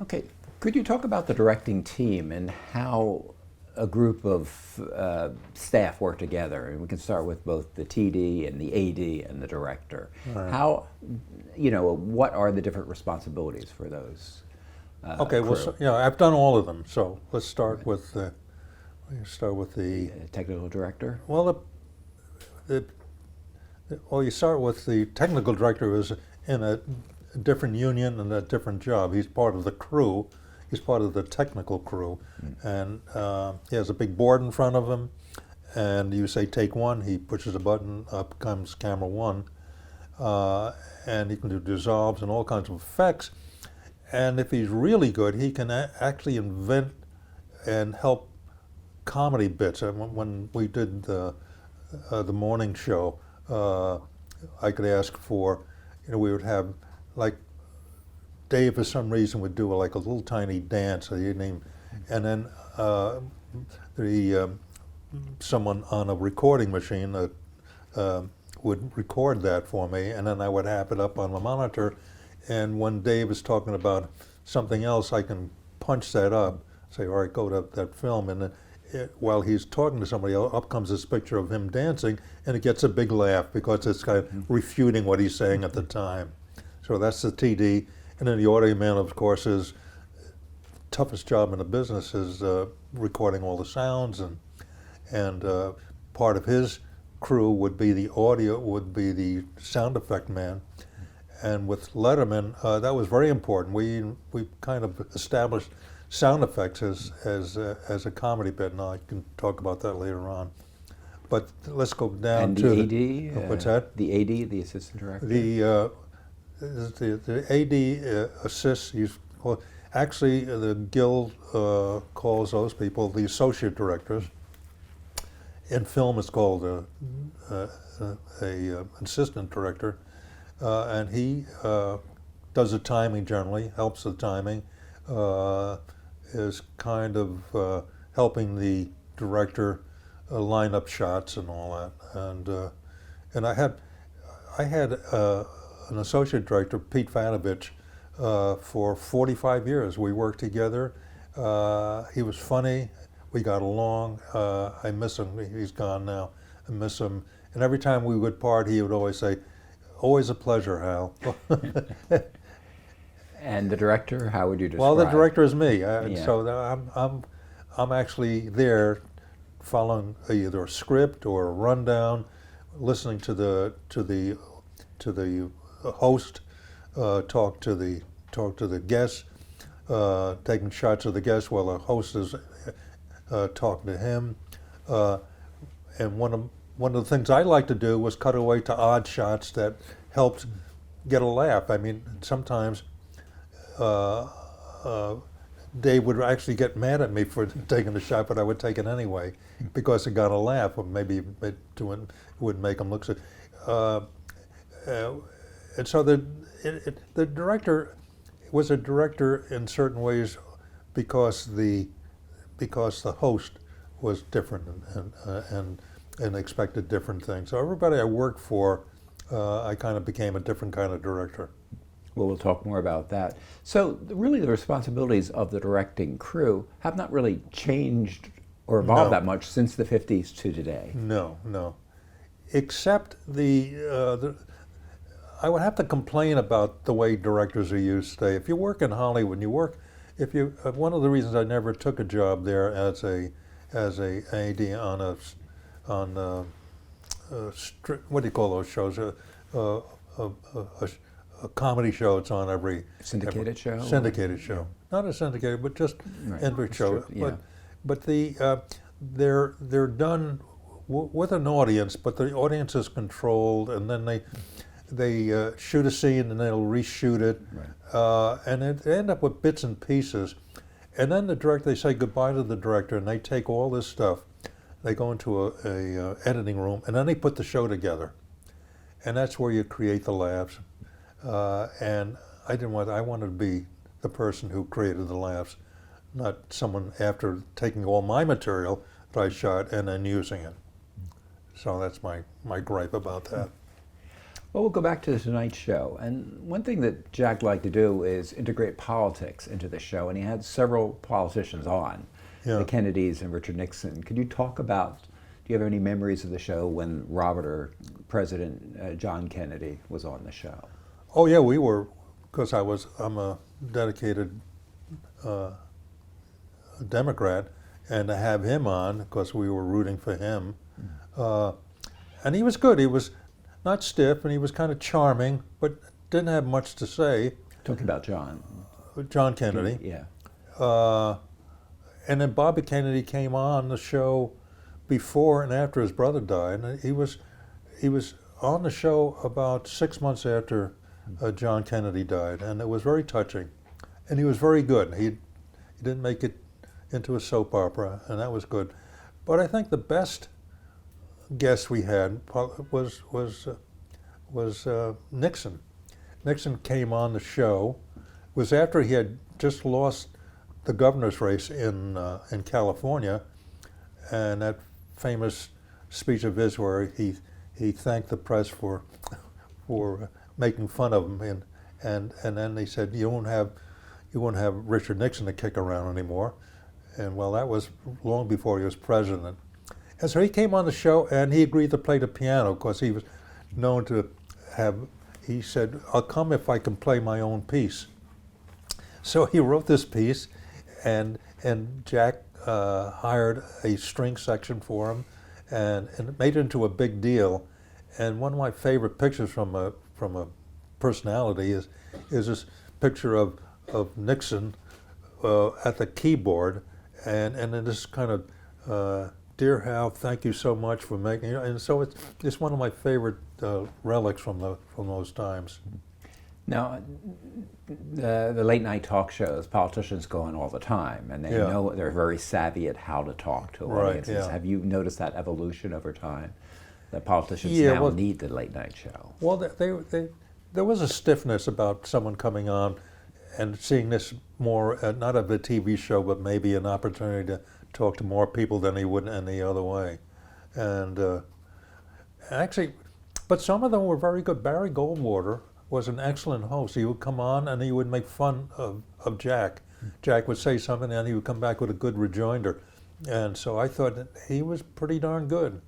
Okay, could you talk about the directing team and how a group of staff work together? And we can start with both the TD and the AD and the director. Right. How, what are the different responsibilities for those? Okay, well, crew? I've done all of them. So let's start with the Technical director? well, you start with the technical director who is in a different union and a different job. He's part of the crew. He's part of the technical crew, and he has a big board in front of him. And you say take one, he pushes a button, up comes camera one, and he can do dissolves and all kinds of effects. And if he's really good, he can actually invent and help comedy bits. And when we did the morning show, I could ask for, we would have, like, Dave for some reason would do like a little tiny dance, and then someone on a recording machine would record that for me, and then I would have it up on the monitor. And when Dave is talking about something else, I can punch that up, say, all right, go to that film, and then while he's talking to somebody else, up comes this picture of him dancing, and it gets a big laugh because it's kind of refuting what he's saying at the time. So that's the TD. And then the audio man, of course, is toughest job in the business is recording all the sounds, and part of his crew would be the sound effect man. And with Letterman, that was very important. We kind of established sound effects as a comedy bit, and I can talk about that later on. But let's go down and to the AD. What's that? The AD, the assistant director. The AD assists. Actually, the guild calls those people the associate directors. In film, it's called a assistant director, and he does the timing generally, helps the timing, is kind of helping the director line up shots and all that. And I had an associate director, Pete Fatovich, for 45 years. We worked together. He was funny. We got along. I miss him. He's gone now. I miss him. And every time we would part, he would always say, "Always a pleasure, Hal." And the director, how would you describe? Well, the director is me. Yeah. So I'm actually there, following either a script or a rundown, listening to the host, talk to the guests, taking shots of the guests while the host is talking to him. And one of the things I like to do was cut away to odd shots that helped get a laugh. I mean, sometimes Dave would actually get mad at me for taking the shot, but I would take it anyway because it got a laugh, or maybe it would make him look so. And so the director was a director in certain ways because the host was different and expected different things. So everybody I worked for, I kind of became a different kind of director. Well, we'll talk more about that. So really the responsibilities of the directing crew have not really changed or evolved that much since the 50s to today. No. Except I would have to complain about the way directors are used today. If you work in Hollywood, one of the reasons I never took a job there as a AD on what do you call those shows? A comedy show. It's on every Syndicated show? Syndicated show. Not a syndicated, but just every show. True. Yeah. But they're done with an audience, but the audience is controlled, and then they shoot a scene and they'll reshoot it, and they end up with bits and pieces. And then they say goodbye to the director, and they take all this stuff, they go into a editing room, and then they put the show together, and that's where you create the laughs. And I wanted to be the person who created the laughs, not someone after taking all my material that I shot and then using it. So that's my gripe about that. Well, we'll go back to the Tonight Show. And one thing that Jack liked to do is integrate politics into the show, and he had several politicians on, Yeah. the Kennedys and Richard Nixon. Could you talk about, do you have any memories of the show when Robert or President John Kennedy was on the show? Oh yeah, we were, because I'm a dedicated Democrat, and to have him on, because we were rooting for him, and he was good. He was not stiff, and he was kind of charming, but didn't have much to say. Talking about John. John Kennedy. Yeah. And then Bobby Kennedy came on the show before and after his brother died. And he was on the show about 6 months after John Kennedy died, and it was very touching. And he was very good. He didn't make it into a soap opera, and that was good. But I think the best guest we had was Nixon. Nixon came on the show. It was after he had just lost the governor's race in California, and that famous speech of his where he thanked the press for making fun of him, and then he said you won't have Richard Nixon to kick around anymore, and well, that was long before he was president. And so he came on the show, and he agreed to play the piano because he was known to have. He said, "I'll come if I can play my own piece." So he wrote this piece, and Jack hired a string section for him, and it made it into a big deal. And one of my favorite pictures from a personality is this picture of Nixon at the keyboard, and in this kind of "Dear Hal, thank you so much for making," and so it's one of my favorite relics from those times. Now, the late night talk shows, politicians go on all the time, and they know they're very savvy at how to talk to audiences. Yeah. Have you noticed that evolution over time? That politicians need the late night show. Well, there was a stiffness about someone coming on and seeing this more, not of a TV show, but maybe an opportunity to talk to more people than he would any other way. And actually, but some of them were very good. Barry Goldwater was an excellent host. He would come on and he would make fun of Jack. Jack would say something and he would come back with a good rejoinder. And so I thought that he was pretty darn good.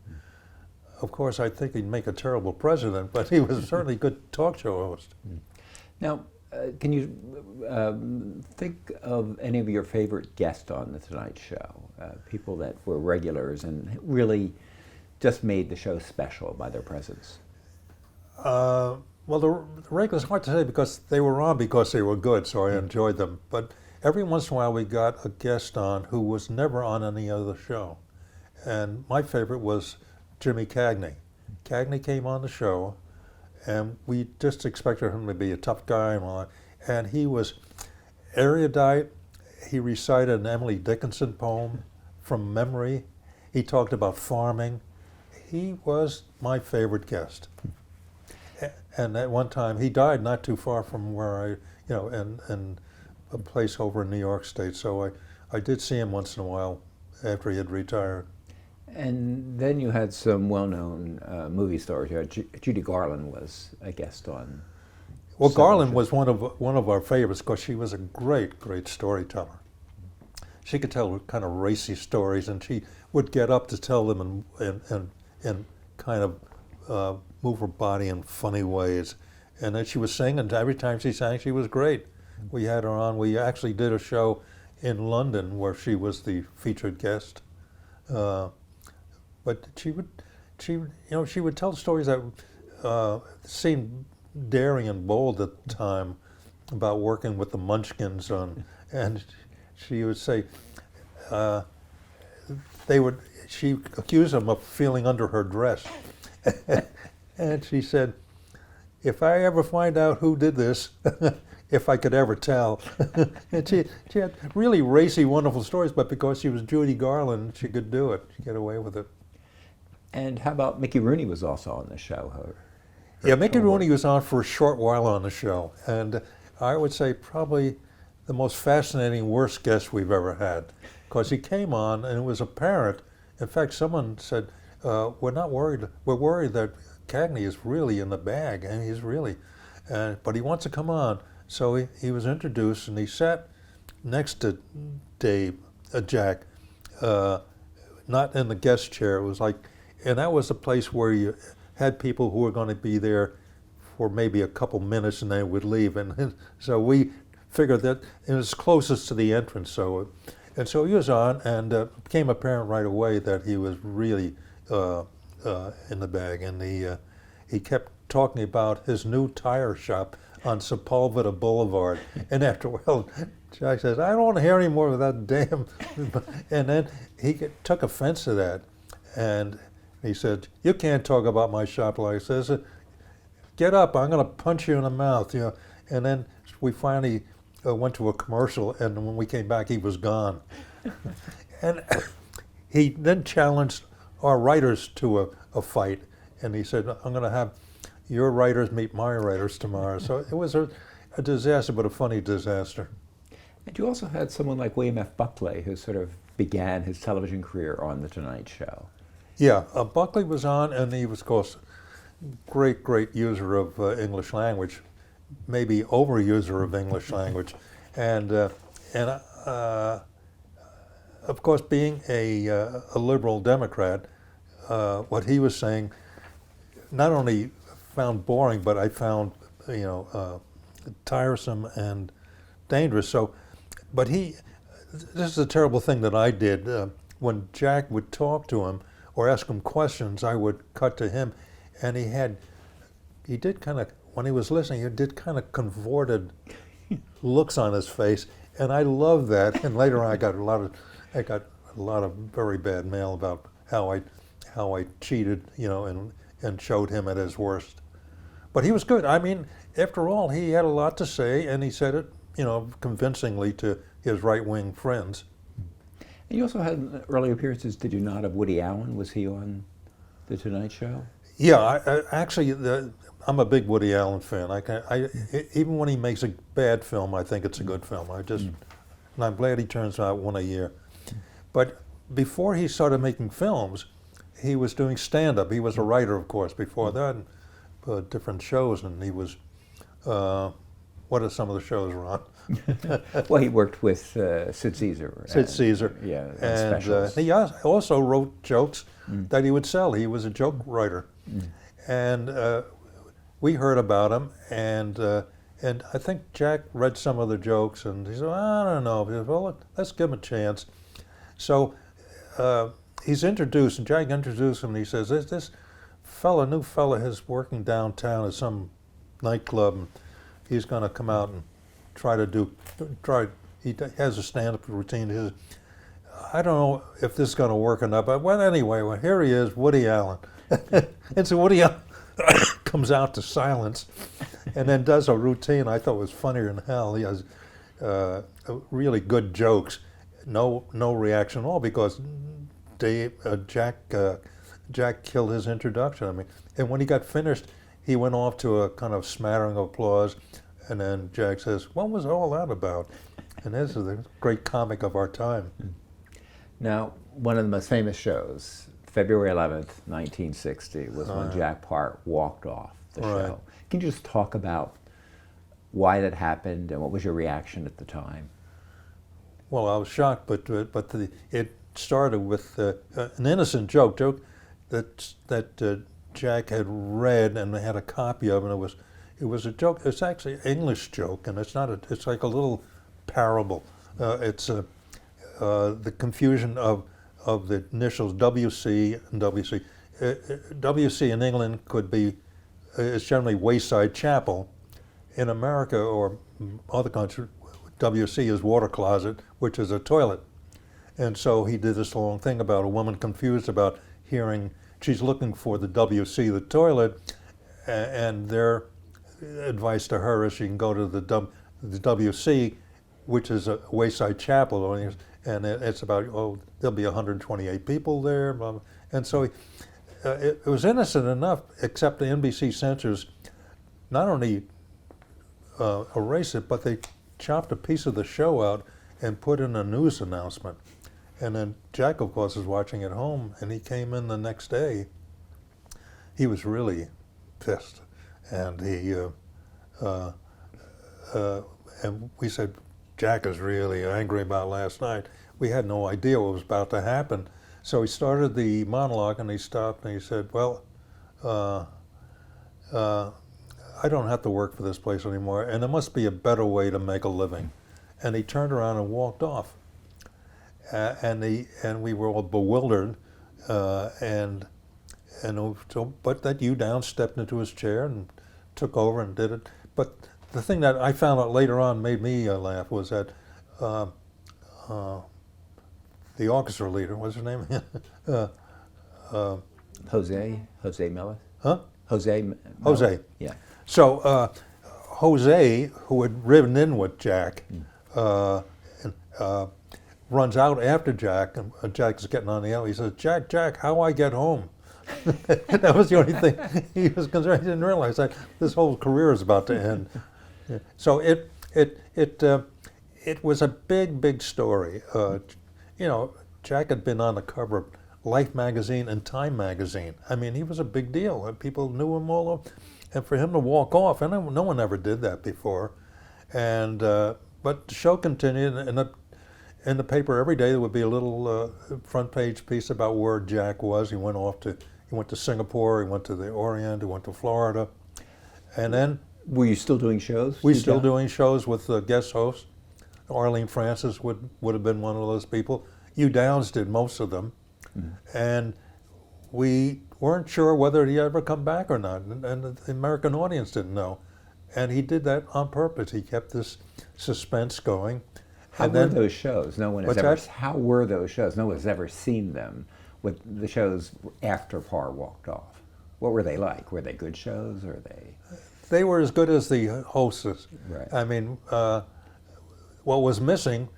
Of course, I think he'd make a terrible president, but he was certainly a good talk show host. Now, can you think of any of your favorite guests on The Tonight Show? People that were regulars and really just made the show special by their presence? Well, the regulars, hard to say because they were on because they were good, so I enjoyed them. But every once in a while we got a guest on who was never on any other show. And my favorite was Jimmy Cagney. Cagney came on the show, and we just expected him to be a tough guy and all that. And he was erudite. He recited an Emily Dickinson poem from memory. He talked about farming. He was my favorite guest. And at one time, he died not too far from where in a place over in New York State. So I did see him once in a while after he had retired. And then you had some well-known movie stars here. Judy Garland was a guest on. Well, Garland was one of our favorites because she was a great storyteller. She could tell kind of racy stories, and she would get up to tell them and kind of move her body in funny ways. And then she was singing, and every time she sang, she was great. We had her on. We actually did a show in London where she was the featured guest. But she would tell stories that seemed daring and bold at the time about working with the Munchkins on, and she would say she accused them of feeling under her dress. And she said, "If I ever find out who did this, if I could ever tell." And she had really racy, wonderful stories, but because she was Judy Garland, she could do it. She get away with it. And how about Mickey Rooney was also on the show? Yeah, Mickey Rooney was on for a short while on the show, and I would say probably the most fascinating, worst guest we've ever had, because he came on and it was apparent. In fact, someone said, "We're not worried. We're worried that Cagney is really in the bag, and he's really, but he wants to come on. So he was introduced, and he sat next to Jack, not in the guest chair. It was like, and that was a place where you had people who were going to be there for maybe a couple minutes and they would leave. And so we figured that it was closest to the entrance. So he was on, and it became apparent right away that he was really in the bag. And he kept talking about his new tire shop on Sepulveda Boulevard. And after a while, Jack says, I don't want to hear any more of that damn. And then he took offense to that. And he said, you can't talk about my shop like this. Get up, I'm going to punch you in the mouth. And then we finally went to a commercial, and when we came back, he was gone. And he then challenged our writers to a fight. And he said, I'm going to have your writers meet my writers tomorrow. So it was a disaster, but a funny disaster. And you also had someone like William F. Buckley, who sort of began his television career on The Tonight Show. Yeah, Buckley was on, and he was, of course, great user of English language, maybe overuser of English language. And of course, being a liberal Democrat, what he was saying, not only found boring, but I found, tiresome and dangerous. So, but this is a terrible thing that I did. When Jack would talk to him or ask him questions, I would cut to him, and he did kind of, when he was listening, he did kind of convorted looks on his face, and I loved that. And later on, I got a lot of very bad mail about how I cheated, and showed him at his worst. But he was good. I mean, after all, he had a lot to say, and he said it, convincingly to his right-wing friends. And you also had early appearances, did you not, of Woody Allen? Was he on The Tonight Show? Yeah, actually, I'm a big Woody Allen fan. Even when he makes a bad film, I think it's a good film. And I'm glad he turns out one a year. But before he started making films, he was doing stand-up. He was a writer, of course, before that, different shows, and he was, what are some of the shows were on? Well, he worked with Sid Caesar. Sid Caesar. Yeah, and specials. he also wrote jokes that he would sell. He was a joke writer. And we heard about him, and I think Jack read some of the jokes, and he said, I don't know. He said, well, let's give him a chance. So he's introduced, and Jack introduced him, and he says, this new fella is working downtown at some nightclub, and he's going to come out and he has a stand-up routine. He says, I don't know if this is going to work or not, but anyway, here he is, Woody Allen. And so Woody Allen comes out to silence and then does a routine I thought was funnier than hell. He has really good jokes, no reaction at all, because Jack killed his introduction. I mean, and when he got finished, he went off to a kind of smattering of applause, and then Jack says, what was all that about? And this is the great comic of our time. Now, one of the most famous shows, February 11th, 1960, was when Jack Part walked off the show. Can you just talk about why that happened and what was your reaction at the time? Well, I was shocked, but it started with an innocent joke that Jack had read and had a copy of, and it was a joke. It's actually an English joke, and it's like a little parable. It's the confusion of the initials WC and WC. WC in England is generally Wayside Chapel. In America or other countries, WC is water closet, which is a toilet. And so he did this long thing about a woman confused about hearing, she's looking for the WC, the toilet, and their advice to her is she can go to the WC, which is a Wayside Chapel, and it's about, there'll be 128 people there, blah, blah. And so it was innocent enough, except the NBC censors not only erased it, but they chopped a piece of the show out and put in a news announcement. And then Jack, of course, is watching at home, and he came in the next day, he was really pissed, and and we said, Jack is really angry about last night. We had no idea what was about to happen. So he started the monologue, and he stopped, and he said, well, I don't have to work for this place anymore, and there must be a better way to make a living. And he turned around and walked off. And we were all bewildered, but that Down stepped into his chair and took over and did it. But the thing that I found out later on made me laugh was that the orchestra leader, what's his name? Jose Mellis? Huh? Jose Mellis? Jose. Yeah. So Jose, who had ridden in with Jack, runs out after Jack, and Jack's getting on the L. He says, Jack, how I get home? That was the only thing he was concerned. He didn't realize that this whole career is about to end. Yeah. So it was a big story. Jack had been on the cover of Life magazine and Time magazine. I mean, he was a big deal, and people knew him all over. And for him to walk off, and no one ever did that before. And but the show continued, and in the paper every day there would be a little front page piece about where Jack was. He went to Singapore, he went to the Orient, he went to Florida, and then were you still doing shows? We still doing shows with guest hosts. Arlene Francis would have been one of those people. Downs did most of them, and we weren't sure whether he'd ever come back or not, and the American audience didn't know, and he did that on purpose. He kept this suspense going. How were those shows? No one has ever. That? How were those shows? No one's ever seen them. With the shows after Parr walked off, what were they like? Were they good shows, or they? They were as good as the hostess. Right. I mean, what was missing,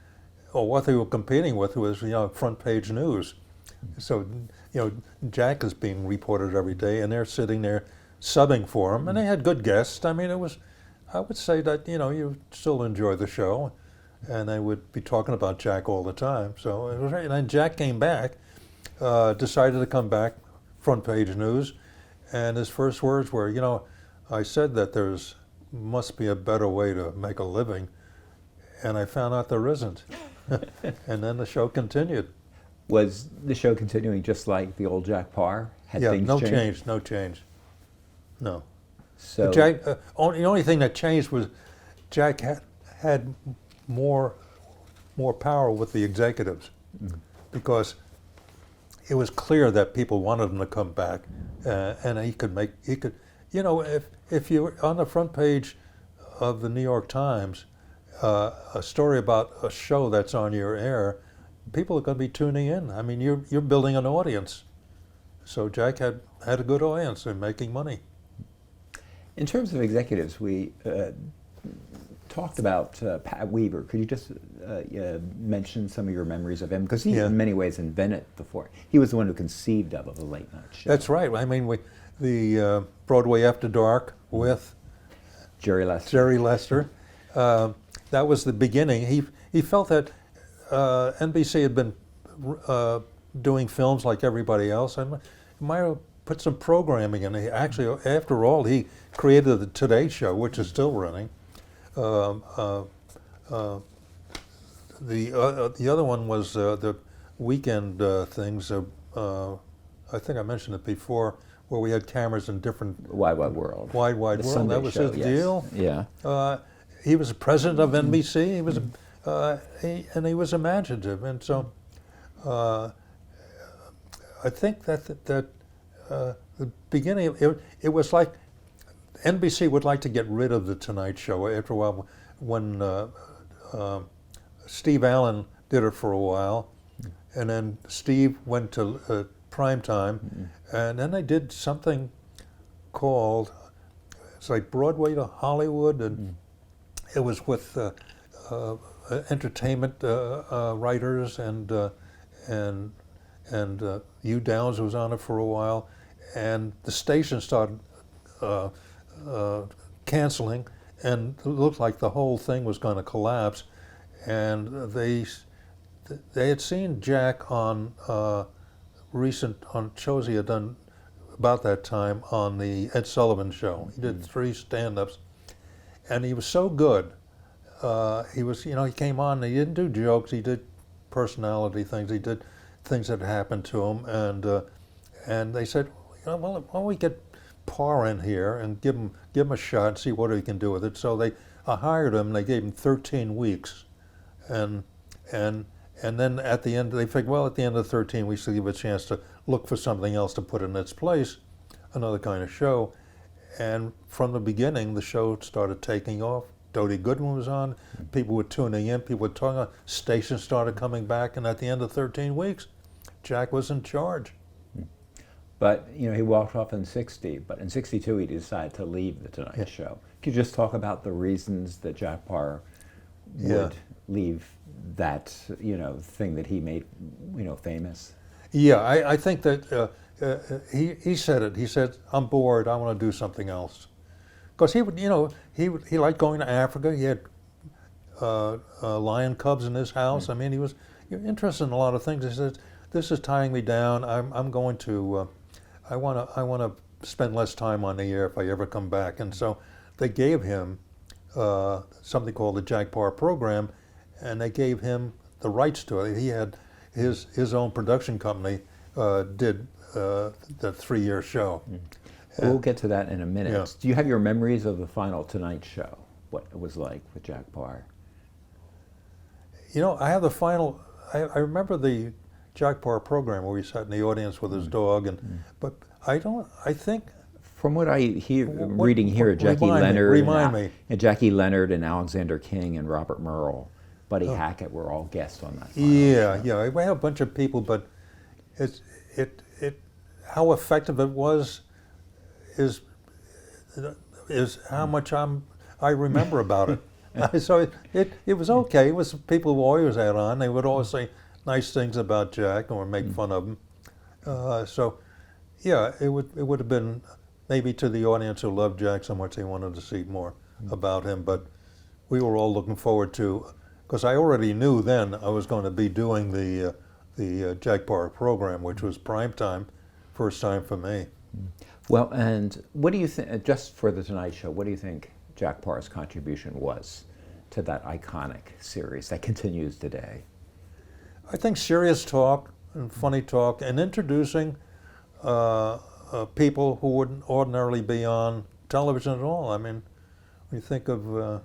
or what they were competing with, was front page news. So Jack is being reported every day, and they're sitting there subbing for him, and they had good guests. I mean, I would say that you still enjoy the show. And they would be talking about Jack all the time. So it was right. And then Jack came back, decided to come back, front page news, and his first words were, I said that must be a better way to make a living, and I found out there isn't. And then the show continued. Was the show continuing just like the old Jack Parr? Had things no changed? No change. No. So Jack, the only thing that changed was Jack had more power with the executives, because it was clear that people wanted him to come back, and he could if you're on the front page of the New York Times, a story about a show that's on your air, people are going to be tuning in. I mean, you're building an audience. So Jack had a good audience and making money. in terms of executives, we talked about Pat Weaver. Could you just mention some of your memories of him? Because he, in many ways, invented he was the one who conceived of a late night show. That's right. I mean, the Broadway After Dark with Jerry Lester. That was the beginning. He felt that NBC had been doing films like everybody else, and might have put some programming in. Actually, after all, he created the Today Show, which is still running. The other one was the weekend things. I think I mentioned it before, where we had cameras in different Wide World. Wide World. Sunday That was show, his yes. deal. Yeah. He was the president of NBC. He was, and he was imaginative, and so I think that the beginning of it was like NBC would like to get rid of the Tonight Show after a while. When Steve Allen did it for a while, and then Steve went to prime time, and then they did something called, it's like Broadway to Hollywood, and it was with entertainment writers, and Hugh Downs was on it for a while, and the station started canceling, and it looked like the whole thing was going to collapse. And they had seen Jack on shows he had done about that time on the Ed Sullivan Show. He did 3 stand-ups, and he was so good. He was, he came on, and he didn't do jokes, he did personality things, he did things that happened to him, and they said, well, why don't we get Parr in here and give him a shot and see what he can do with it. So I hired him, they gave him 13 weeks, and then at the end, they figured, well, at the end of 13 weeks, they'll give a chance to look for something else to put in its place, another kind of show. And from the beginning, the show started taking off. Dodie Goodwin was on. People were tuning in. People were talking. Stations started coming back. And at the end of 13 weeks, Jack was in charge. But he walked off in '60. But in '62, he decided to leave the Tonight Show. Could you just talk about the reasons that Jack Parr would leave that thing that he made famous? Yeah, I think that he said it. He said, "I'm bored. I want to do something else." Because he would, he liked going to Africa. He had lion cubs in his house. I mean, he was interested in a lot of things. He said, "This is tying me down. I'm going to, I want to spend less time on the air if I ever come back." And so they gave him something called the Jack Parr program, and they gave him the rights to it. He had his own production company did the 3-year show. We'll get to that in a minute. Yeah. Do you have your memories of the final Tonight Show? What it was like with Jack Parr? I have the final. I remember the Jack Parr program where he sat in the audience with his dog, but I don't. I think from what I hear, reading here, Jackie Leonard, and Jackie Leonard and Alexander King and Robert Merle, Buddy Hackett were all guests on that. Yeah. We had a bunch of people, but how effective it was is how much I remember about it. So it was okay. It was people who always had on. They would always say nice things about Jack or make fun of him. So yeah, it would have been maybe to the audience who loved Jack so much they wanted to see more about him. But we were all looking forward to, because I already knew then I was going to be doing the Jack Parr program, which was prime time, first time for me. Well, and what do you think, just for the Tonight Show, what do you think Jack Parr's contribution was to that iconic series that continues today? I think serious talk and funny talk and introducing people who wouldn't ordinarily be on television at all. I mean, when you think of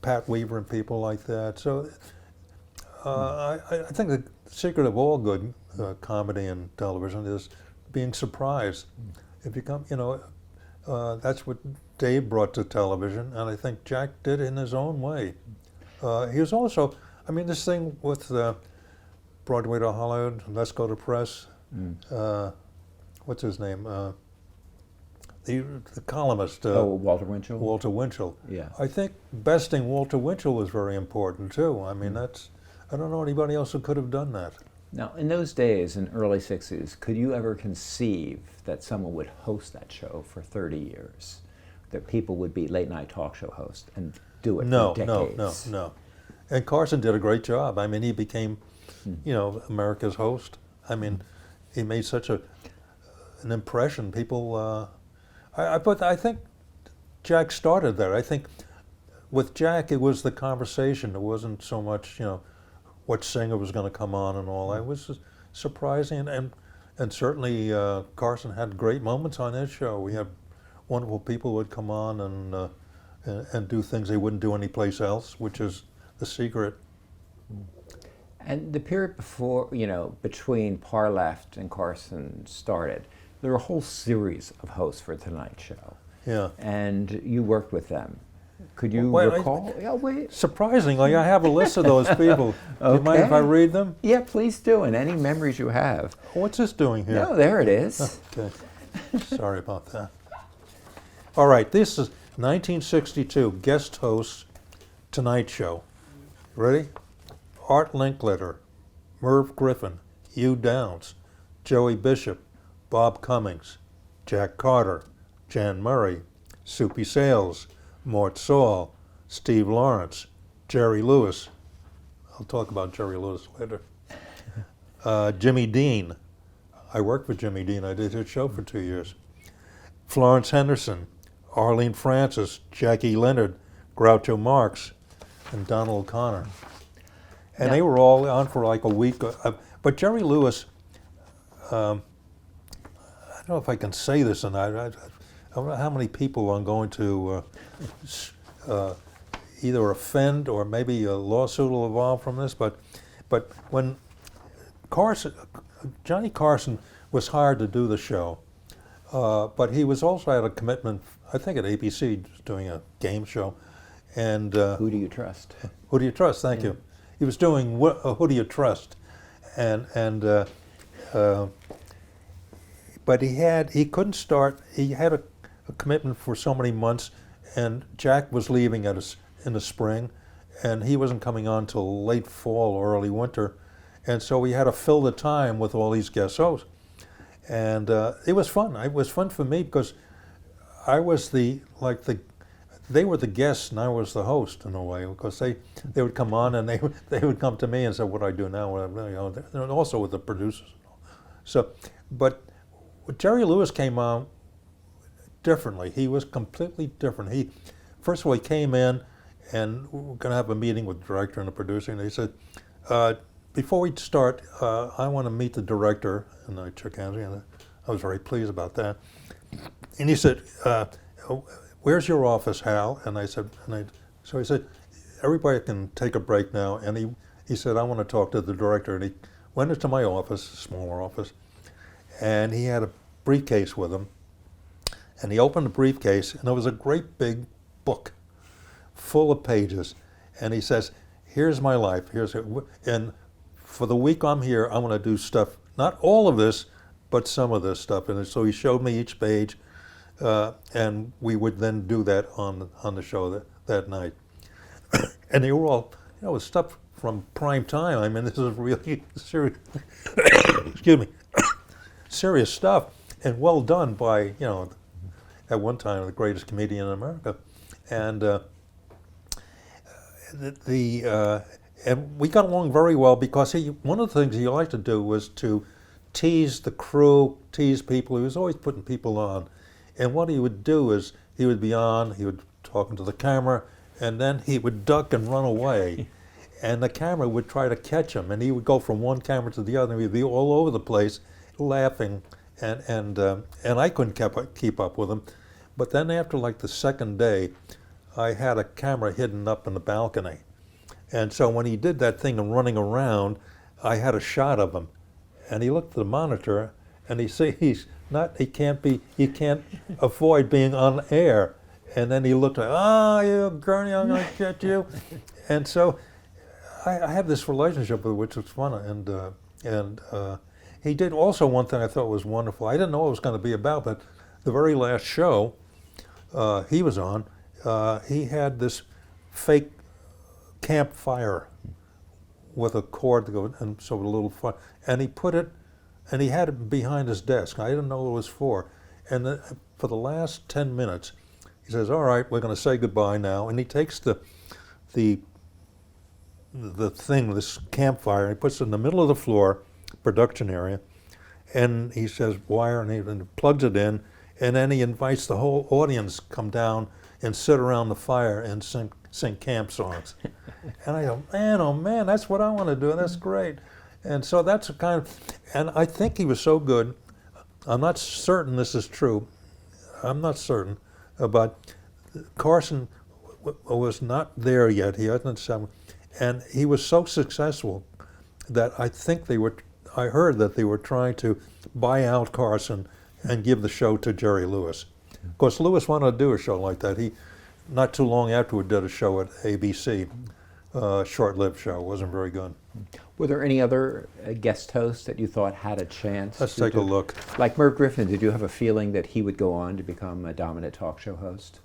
Pat Weaver and people like that. So I think the secret of all good comedy and television is being surprised. If you come, that's what Dave brought to television, and I think Jack did in his own way. He was also, this thing with Broadway to Hollywood, Let's Go to Press. What's his name? The columnist. Walter Winchell. Walter Winchell. Yeah. I think besting Walter Winchell was very important too. I don't know anybody else who could have done that. Now, in those days, in early '60s, could you ever conceive that someone would host that show for 30 years? That people would be late night talk show hosts and do it for decades? No. And Carson did a great job. He became, America's host. He made such an impression. People, but I think Jack started there. I think with Jack, it was the conversation. It wasn't so much, what singer was going to come on and all that. It was surprising, and certainly Carson had great moments on his show. We had wonderful people who would come on and do things they wouldn't do anyplace else, which is the secret. And the period before, between Parr left and Carson started, there were a whole series of hosts for Tonight Show. Yeah. And you worked with them. Could you recall? Surprisingly, I have a list of those people. Do you mind if I read them? Yeah, please do, and any memories you have. What's this doing here? No, there it is. Okay. Sorry about that. All right, this is 1962, guest hosts, Tonight Show. Ready? Art Linkletter, Merv Griffin, Hugh Downs, Joey Bishop, Bob Cummings, Jack Carter, Jan Murray, Soupy Sales, Mort Saul, Steve Lawrence, Jerry Lewis. I'll talk about Jerry Lewis later. Jimmy Dean, I worked for Jimmy Dean. I did his show for 2 years. Florence Henderson, Arlene Francis, Jackie Leonard, Groucho Marx, and Donald O'Connor. And Yeah. they were all on for like a week. But Jerry Lewis, I don't know if I can say this, and I don't know how many people I'm going to either offend or maybe a lawsuit will evolve from this. But when Johnny Carson was hired to do the show, but he was also had a commitment, I think at ABC, doing a game show. And Who Do You Trust? Who Do You Trust? Thank you. He was doing Who Do You Trust, but he couldn't start. He had a commitment for so many months, and Jack was leaving in the spring, and he wasn't coming on till late fall or early winter, and so we had to fill the time with all these guest hosts, and it was fun. It was fun for me because I was they were the guests and I was the host in a way, because they would come on and they would come to me and say, "What do I do now?" And also with the producers. So, but Jerry Lewis came on differently. He was completely different. First of all, he came in and we were going to have a meeting with the director and the producer, and he said, "Before we start, I want to meet the director." And I shook hands, and I was very pleased about that. And he said, "Where's your office, Hal?" And I said, so he said, "Everybody can take a break now." And he said, "I want to talk to the director." And he went into my office, smaller office, and he had a briefcase with him. And he opened the briefcase, and there was a great big book full of pages. And he says, "Here's my life. And for the week I'm here, I want to do stuff, not all of this, but some of this stuff." And so he showed me each page. And we would then do that on the show that night. And they were all, it was stuff from prime time. I mean, this is really serious, excuse me, serious stuff, and well done by, at one time, the greatest comedian in America. And and we got along very well because one of the things he liked to do was to tease the crew, tease people. He was always putting people on. And what he would do is he would be on, he would talk into the camera, and then he would duck and run away. And the camera would try to catch him, and he would go from one camera to the other, and he'd be all over the place laughing, and I couldn't keep up with him. But then after like the second day, I had a camera hidden up in the balcony. And so when he did that thing of running around, I had a shot of him. And he looked at the monitor, and he can't avoid being on air. And then he looked like, you Gurnee, I'm going to get you. And so I had this relationship with him, which was fun. And he did also one thing I thought was wonderful. I didn't know what it was going to be about, but the very last show he was on, he had this fake campfire with a cord to go, and so a little fire. And he had it behind his desk. I didn't know what it was for. And for the last 10 minutes, he says, "All right, we're going to say goodbye now." And he takes the thing, this campfire, and he puts it in the middle of the floor, production area, and he says, "Wire," and he plugs it in, and then he invites the whole audience come down and sit around the fire and sing camp songs. And I go, "Man, oh man, that's what I want to do. That's great." And so that's and I think he was so good. I'm not certain this is true. I'm not certain, but Carson was not there yet. He hadn't, and he was so successful that I think I heard that they were trying to buy out Carson and give the show to Jerry Lewis. Of course, Lewis wanted to do a show like that. He, not too long afterward, did a show at ABC, short-lived show. It wasn't very good. Were there any other guest hosts that you thought had a chance? Let's take a look. Like Merv Griffin, did you have a feeling that he would go on to become a dominant talk show host?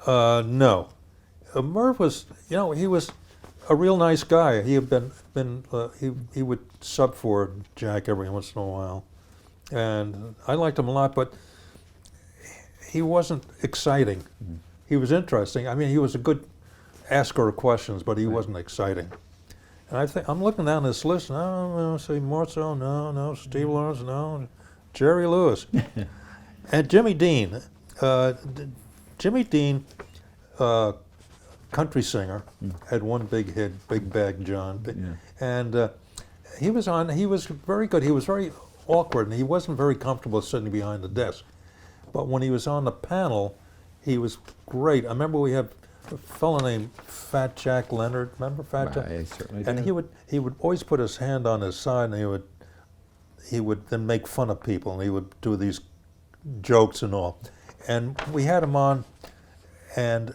No. Merv was, he was a real nice guy. He had he would sub for Jack every once in a while. And I liked him a lot, but he wasn't exciting. Mm-hmm. He was interesting. I mean, he was a good asker of questions, but he wasn't exciting. And I think I'm looking down this list, and I don't know, see Morso, no, Steve Lawrence, no, Jerry Lewis, and Jimmy Dean. Jimmy Dean, country singer, had one big hit, Big Bag John, and he was on. He was very good. He was very awkward, and he wasn't very comfortable sitting behind the desk. But when he was on the panel, he was great. I remember we had a fellow named Fat Jack Leonard. Remember Fat Jack? I certainly And do. he would always put his hand on his side, and he would then make fun of people, and he would do these jokes and all. And we had him on, and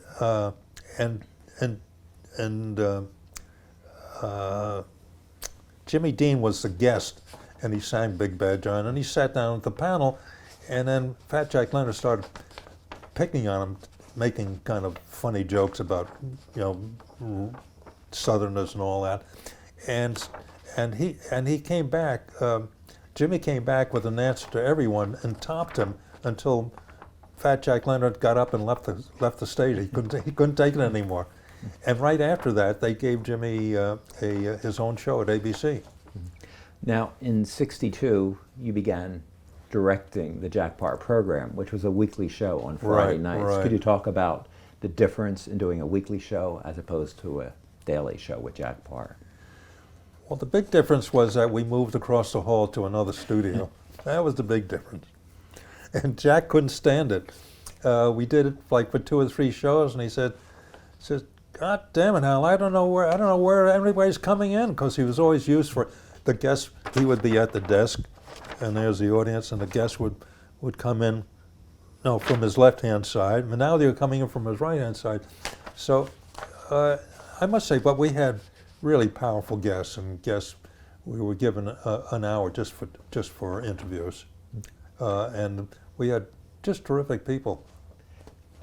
Jimmy Dean was the guest, and he sang Big Bad John, and he sat down at the panel, and then Fat Jack Leonard started picking on him, making kind of funny jokes about, Southerners and all that, and he came back. Jimmy came back with an answer to everyone and topped him until Fat Jack Leonard got up and left the stage. He couldn't take it anymore. And right after that, they gave Jimmy his own show at ABC. Now, in '62, you began directing the Jack Paar program, which was a weekly show on Friday nights. Right. Could you talk about the difference in doing a weekly show as opposed to a daily show with Jack Paar? Well, the big difference was that we moved across the hall to another studio. That was the big difference. And Jack couldn't stand it. We did it like for 2 or 3 shows, and he said, "God damn it, Hal! I don't know where everybody's coming in," because he was always used for the guests. He would be at the desk, and there's the audience, and the guests would come in, from his left-hand side, but now they were coming in from his right-hand side. So I must say, but we had really powerful guests, and we were given an hour just for interviews, and we had just terrific people.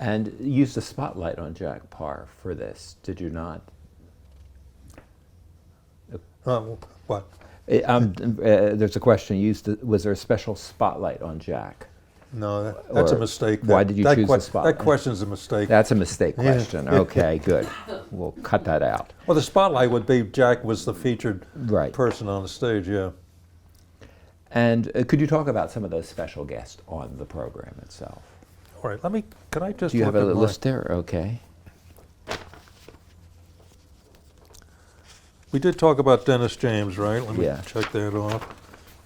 And you used the spotlight on Jack Paar for this, did you not? What? There's a question. Was there a special spotlight on Jack? No, that's a Or mistake. why did you choose the spotlight? That question's a mistake. That's a mistake question. Okay, good. We'll cut that out. Well, the spotlight would be Jack was the featured Right. person on the stage, yeah. And could you talk about some of those special guests on the program itself? All right, can I just Do you have look a at list there? Okay. We did talk about Dennis James, right? Let me Yeah. check that off.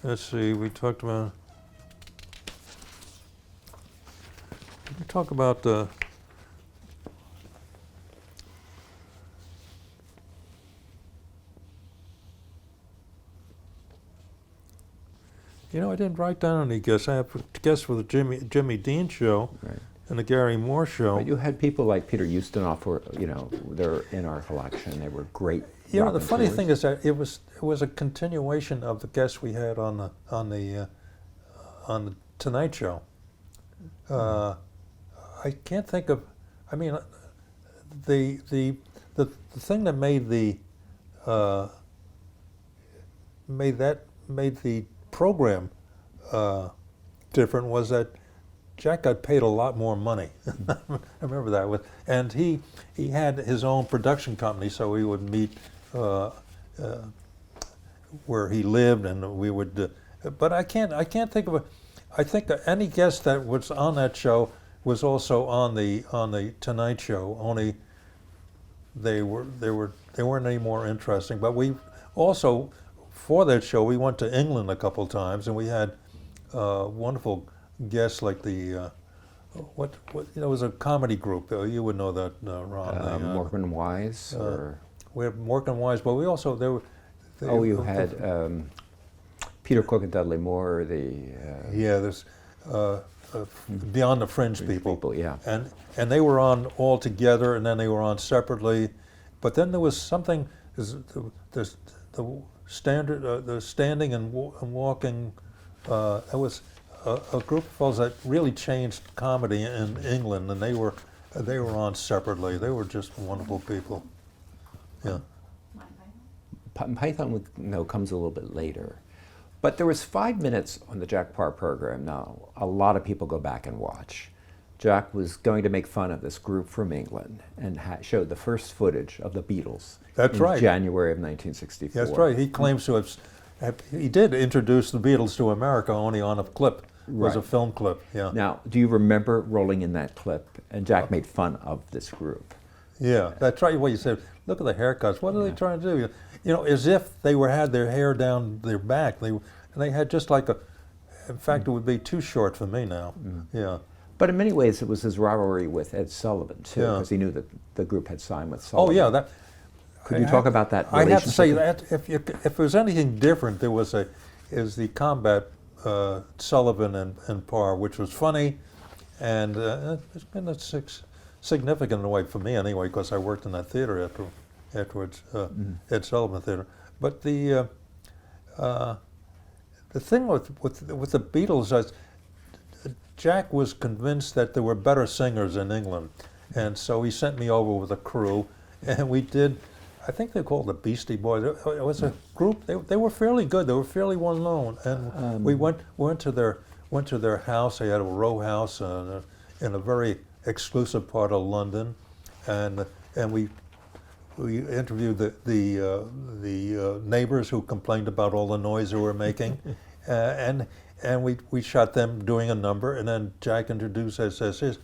Let's see, we talked about I didn't write down any guests. I have guests for the Jimmy Dean show Right. and the Gary Moore show. But you had people like Peter Ustinov, they're in our collection. They were great. The funny thing is that it was a continuation of the guests we had on the Tonight Show. I can't think of. I mean, the thing that made the program different was that Jack got paid a lot more money. I remember that. And he had his own production company, so we would meet where he lived, and we would. But I can't think of I think any guest that was on that show was also on the Tonight Show. Only they weren't any more interesting. But we also, for that show, we went to England a couple times, and we had wonderful guests like the it was a comedy group. You would know that, Ron. Morgan Wise, or we had Morgan Wise, but we also you had Peter Cook and Dudley Moore. There's Beyond the Fringe people. Yeah. And they were on all together, and then they were on separately. But then there was something. The standard, the standing and walking. That was a group of folks that really changed comedy in England, and they were on separately. They were just wonderful people. Yeah. Python comes a little bit later. But there was 5 minutes on the Jack Paar program. Now, a lot of people go back and watch. Jack was going to make fun of this group from England and showed the first footage of the Beatles. That's in right. January of 1964. That's right. He claims to have. He did introduce the Beatles to America only on a clip. It was a Right. film clip. Yeah. Now, do you remember rolling in that clip? And Jack made fun of this group. Yeah, that's right. What you said. Look at the haircuts. What are they trying to do? You know, as if they had their hair down their back. And they had just like a. In fact, it would be too short for me now. Yeah. But in many ways, it was his rivalry with Ed Sullivan, too, Yeah. because he knew that the group had signed with Oh Sullivan. yeah, that. Could you talk about that I have to say relationship? that if there was anything different, there was the combat Sullivan and Parr, which was funny, and it's been significant in a way for me anyway, because I worked in that theater afterwards, Ed Sullivan Theater. But the thing with the Beatles is Jack was convinced that there were better singers in England, and so he sent me over with a crew, and we did. I think they called the Beastie Boys. It was a group. They were fairly good. They were fairly well known, and we went to their house. They had a row house in a very exclusive part of London, and we interviewed the neighbors who complained about all the noise they were making, and we shot them doing a number, and then Jack introduced us as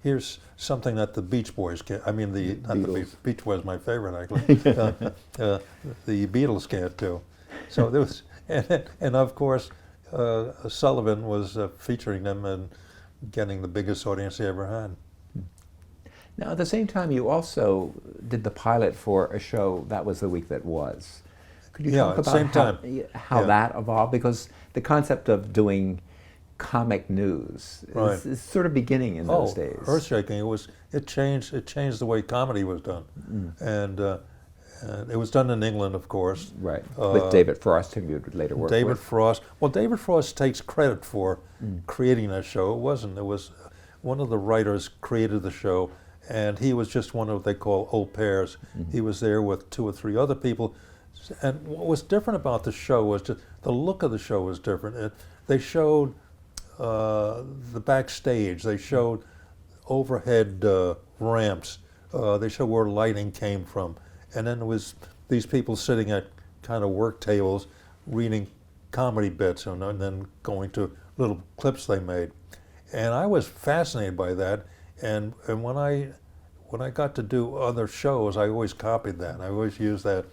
here's something that the Beach Boys can't. I mean, Beach Boys my favorite actually. The Beatles can't do. So there was, and of course, Sullivan was featuring them and getting the biggest audience he ever had. Now, at the same time, you also did the pilot for a show that was The Week That Was. Could you talk at the about same time. how that evolved? Because the concept of doing comic news Right. is sort of beginning in those days. Earth-shaking. It changed the way comedy was done, and it was done in England, of course. Right. With David Frost, whom you would later work David with. Frost. Well, David Frost takes credit for creating that show. It wasn't. It was one of the writers created the show, and he was just one of what they call au pairs. He was there with 2 or 3 other people. And what was different about the show was just the look of the show was different. They showed the backstage. They showed overhead ramps. They showed where lighting came from. And then there was these people sitting at kind of work tables reading comedy bits and then going to little clips they made. And I was fascinated by that. And when I got to do other shows, I always copied that. I always used that.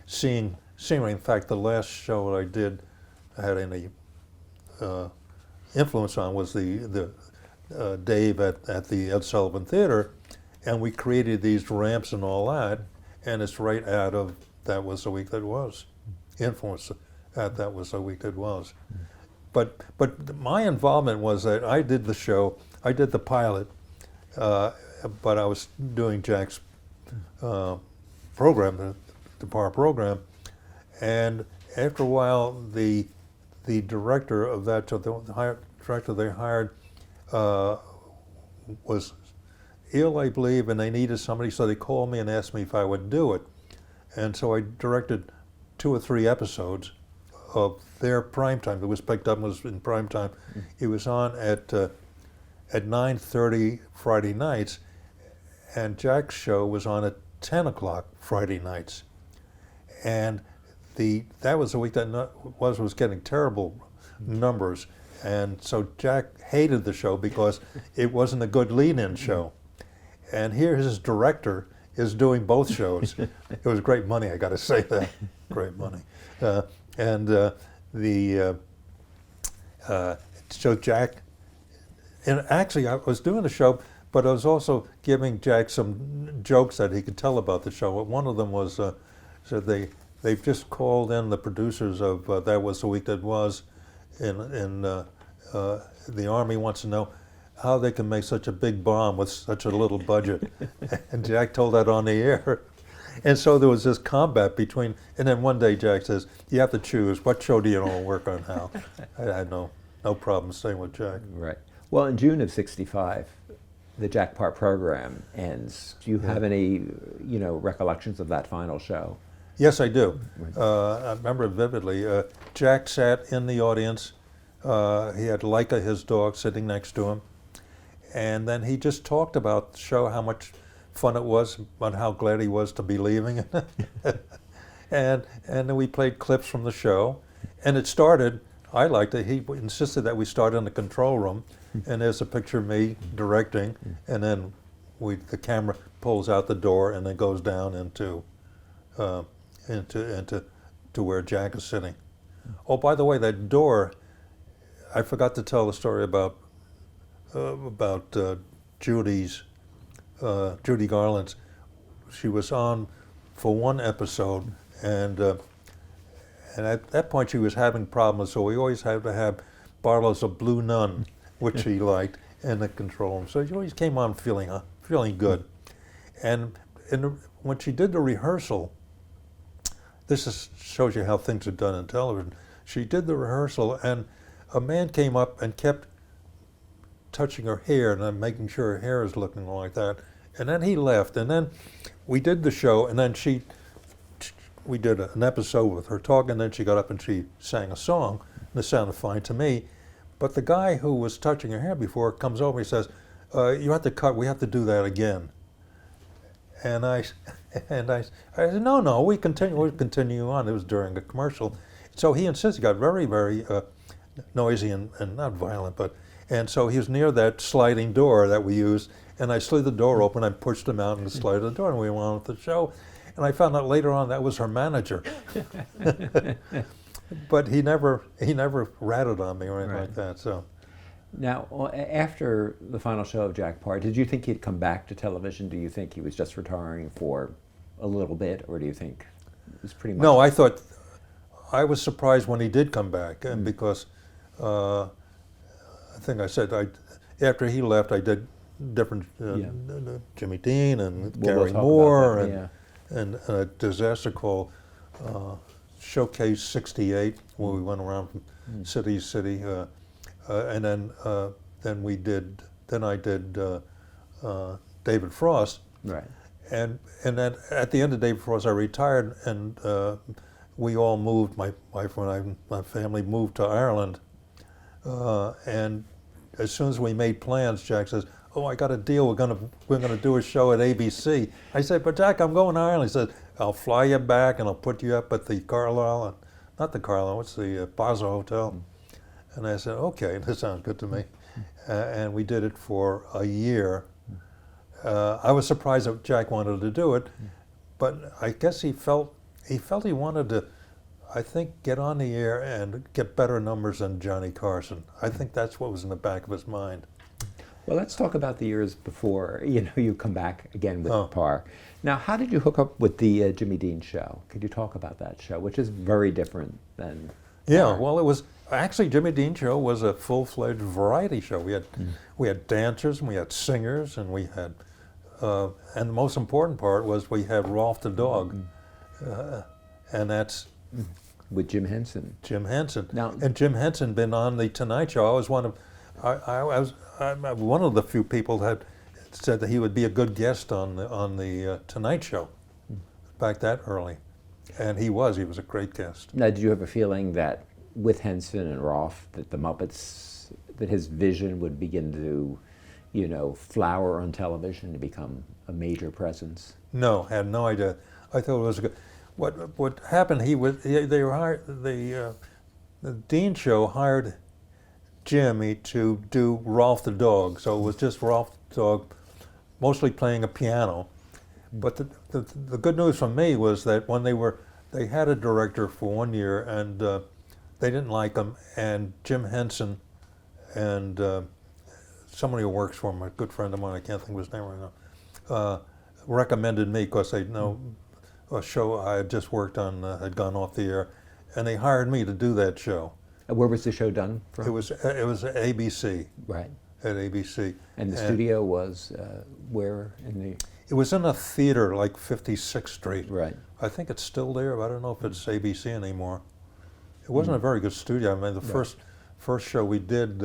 Seeing. In fact, the last show that I did had any influence on was the Dave at the Ed Sullivan Theater, and we created these ramps and all that, and it's right out of That Was the Week That Was. Influence at That Was the Week That Was. But my involvement was that I did the show, I did the pilot, but I was doing Jack's program, the Parr program, and after a while, the director of that, so the director they hired was ill, I believe, and they needed somebody, so they called me and asked me if I would do it. And so I directed 2 or 3 episodes of their prime time. It was picked up, was in prime time. It was on at 9:30 Friday nights, and Jack's show was on at 10 o'clock Friday nights. And That Was the Week That was getting terrible numbers, and so Jack hated the show because it wasn't a good lead-in show. And here his director is doing both shows. It was great money, I got to say that. Great money. So Jack, and actually I was doing the show, but I was also giving Jack some jokes that he could tell about the show. One of them was, so they've just called in the producers of That Was the Week That Was, the Army wants to know how they can make such a big bomb with such a little budget. And Jack told that on the air. And so there was this combat between, and then one day Jack says, you have to choose, what show do you want to work on now? I had no problem staying with Jack. Right. Well, in June of '65, the Jack Parr program ends. Do you have any, recollections of that final show? Yes, I do. I remember it vividly. Jack sat in the audience. He had Leica, his dog, sitting next to him. And then he just talked about the show, how much fun it was, and how glad he was to be leaving. And then we played clips from the show, and it started. I liked it. He insisted that we start in the control room, and there's a picture of me directing, and then the camera pulls out the door and then goes down into where Jack is sitting. Oh, by the way, that door, I forgot to tell the story about Judy Garland's. She was on for one episode, and at that point she was having problems, so we always had to have bottles of Blue Nun, which she liked, in the control room. So she always came on feeling good. And when she did the rehearsal, shows you how things are done in television. She did the rehearsal, and a man came up and kept touching her hair and then making sure her hair is looking like that. And then he left, and then we did the show, and then we did an episode with her talking, and then she got up and she sang a song, and it sounded fine to me. But the guy who was touching her hair before comes over, he says, you have to cut, we have to do that again. And I said, no, we'll continue on. It was during a commercial. So he insisted, got very, very noisy and not violent, and so he was near that sliding door that we used, and I slid the door open, I pushed him out and slid the door, and we went on with the show. And I found out later on that was her manager. But he never ratted on me or anything like that. So. Now, after the final show of Jack Paar, did you think he'd come back to television? Do you think he was just retiring for a little bit, or do you think it was pretty much? No, I was surprised when he did come back, and because I think I said after he left, I did different Jimmy Dean and Gary Moore and a disaster called Showcase '68, where we went around from city to city. And then I did David Frost. Right. And then at the end of David Frost, I retired, and we all moved. My wife and I, my family moved to Ireland. And as soon as we made plans, Jack says, "Oh, I got a deal. We're gonna do a show at ABC." I said, "But Jack, I'm going to Ireland." He said, "I'll fly you back, and I'll put you up at the Carlisle, not the Carlisle. What's the Plaza Hotel?" And I said, "Okay, that sounds good to me." And we did it for a year. I was surprised that Jack wanted to do it, but I guess he felt he wanted to, I think, get on the air and get better numbers than Johnny Carson. I think that's what was in the back of his mind. Well, let's talk about the years before you come back again with Paar. Now, how did you hook up with the Jimmy Dean show? Could you talk about that show, which is very different than Paar? Well, it was actually Jimmy Dean show was a full-fledged variety show. We had dancers, and we had singers, and we had and the most important part was we had Rolf the dog, and that's with Jim Henson. Jim Henson. Now, and Jim Henson been on the Tonight Show. I was one of the few people that said that he would be a good guest on the Tonight Show back that early, and he was a great guest. Now, did you have a feeling that with Henson and Rolf, that the Muppets, that his vision would begin to, flower on television to become a major presence? No, had no idea. I thought it was good. What happened? They were hired. The Dean show hired Jimmy to do Rolf the dog, so it was just Rolf the dog, mostly playing a piano. But the good news from me was that when they had a director for 1 year, and they didn't like him, and Jim Henson and somebody who works for him, a good friend of mine, I can't think of his name right now, recommended me because they know a show I had just worked on had gone off the air, and they hired me to do that show. Where was the show done from? It was ABC. Right. At ABC. And the studio was where in the? It was in a theater like 56th Street. Right. I think it's still there, but I don't know if it's ABC anymore. It wasn't a very good studio. I mean, the first show we did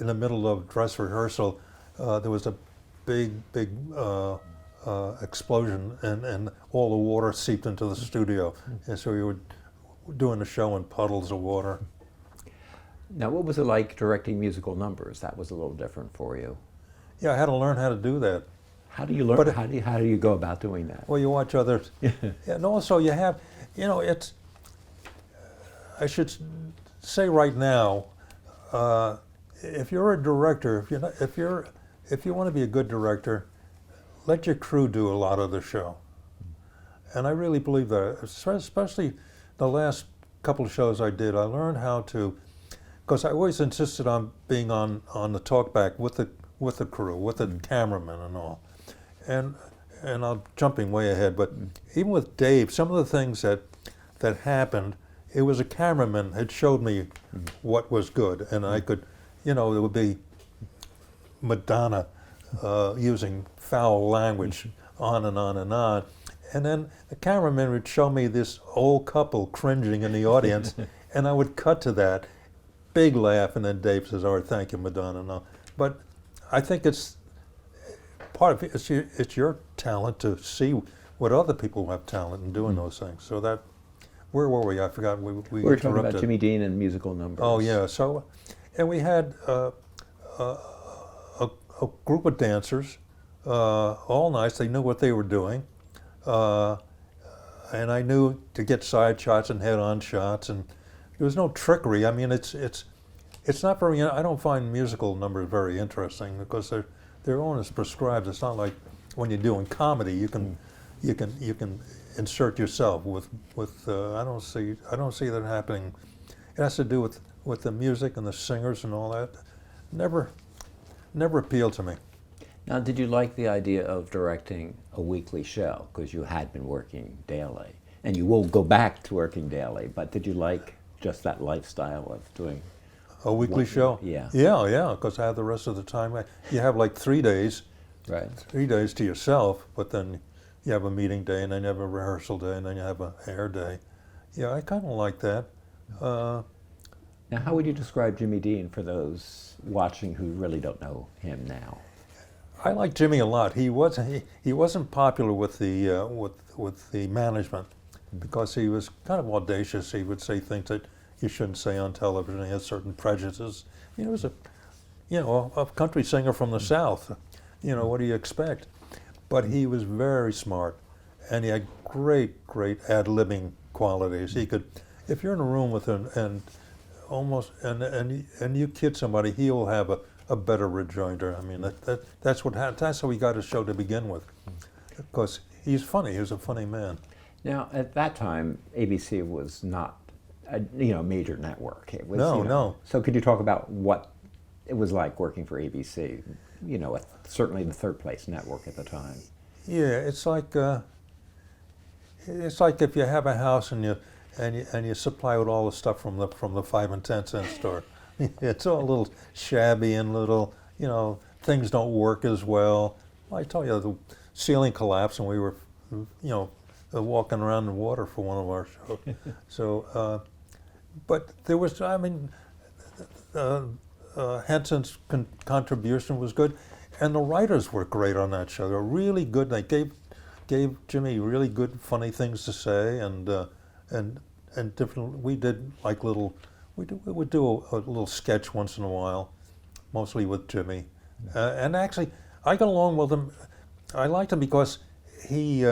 in the middle of dress rehearsal, there was a big explosion, and all the water seeped into the studio, and so we were doing the show in puddles of water. Now, what was it like directing musical numbers? That was a little different for you. Yeah, I had to learn how to do that. How do you learn? But How do you go about doing that? Well, you watch others. Yeah, and also you have, it's. I should say right now, if you're a director, if you want to be a good director, let your crew do a lot of the show. And I really believe that, especially the last couple of shows I did, I learned how to, because I always insisted on being on the talkback with the crew, with the cameraman and all. And I'm jumping way ahead, but even with Dave, some of the things that happened, it was a cameraman had showed me what was good, and I could, it would be Madonna using foul language on and on and on. And then the cameraman would show me this old couple cringing in the audience, and I would cut to that, big laugh, and then Dave says, "All right, thank you, Madonna." No. But I think it's part of it. It's your talent to see what other people have talent in doing those things. So that, where were we? I forgot. We were talking about Jimmy Dean and musical numbers. Oh yeah. So, and we had a group of dancers, all nice. They knew what they were doing. And I knew to get side shots and head-on shots, and there was no trickery. I mean, it's not very. I don't find musical numbers very interesting because they're almost prescribed. It's not like when you're doing comedy, you can insert yourself with. I don't see that happening. It has to do with the music and the singers and all that. Never appealed to me. Now, did you like the idea of directing a weekly show? Because you had been working daily, and you will go back to working daily, but did you like just that lifestyle of doing a weekly show? Yeah. Yeah, because I have the rest of the time. You have like 3 days, right? 3 days to yourself, but then you have a meeting day, and then you have a rehearsal day, and then you have a air day. Yeah, I kind of like that. Now, how would you describe Jimmy Dean for those watching who really don't know him now? I like Jimmy a lot. He wasn't popular with the management because he was kind of audacious. He would say things that you shouldn't say on television. He had certain prejudices. He was a country singer from the South. What do you expect? But he was very smart, and he had great ad-libbing qualities. He could, if you're in a room with him and you kid somebody, he will have a better rejoinder. I mean, that's how he got his show to begin with, because he's funny. He was a funny man. Now, at that time, ABC was not a major network. It was, no. So could you talk about what it was like working for ABC? Certainly the third place network at the time. Yeah, it's like if you have a house and you supply with all the stuff from the 5 and 10 cent store. It's all a little shabby and little, things don't work as well. I tell you, the ceiling collapsed and we were, walking around in water for one of our shows. So, but there was, Henson's contribution was good, and the writers were great on that show. They were really good. They gave Jimmy really good, funny things to say, and different. We did like little. We would do a little sketch once in a while, mostly with Jimmy. And actually, I got along with him. I liked him because he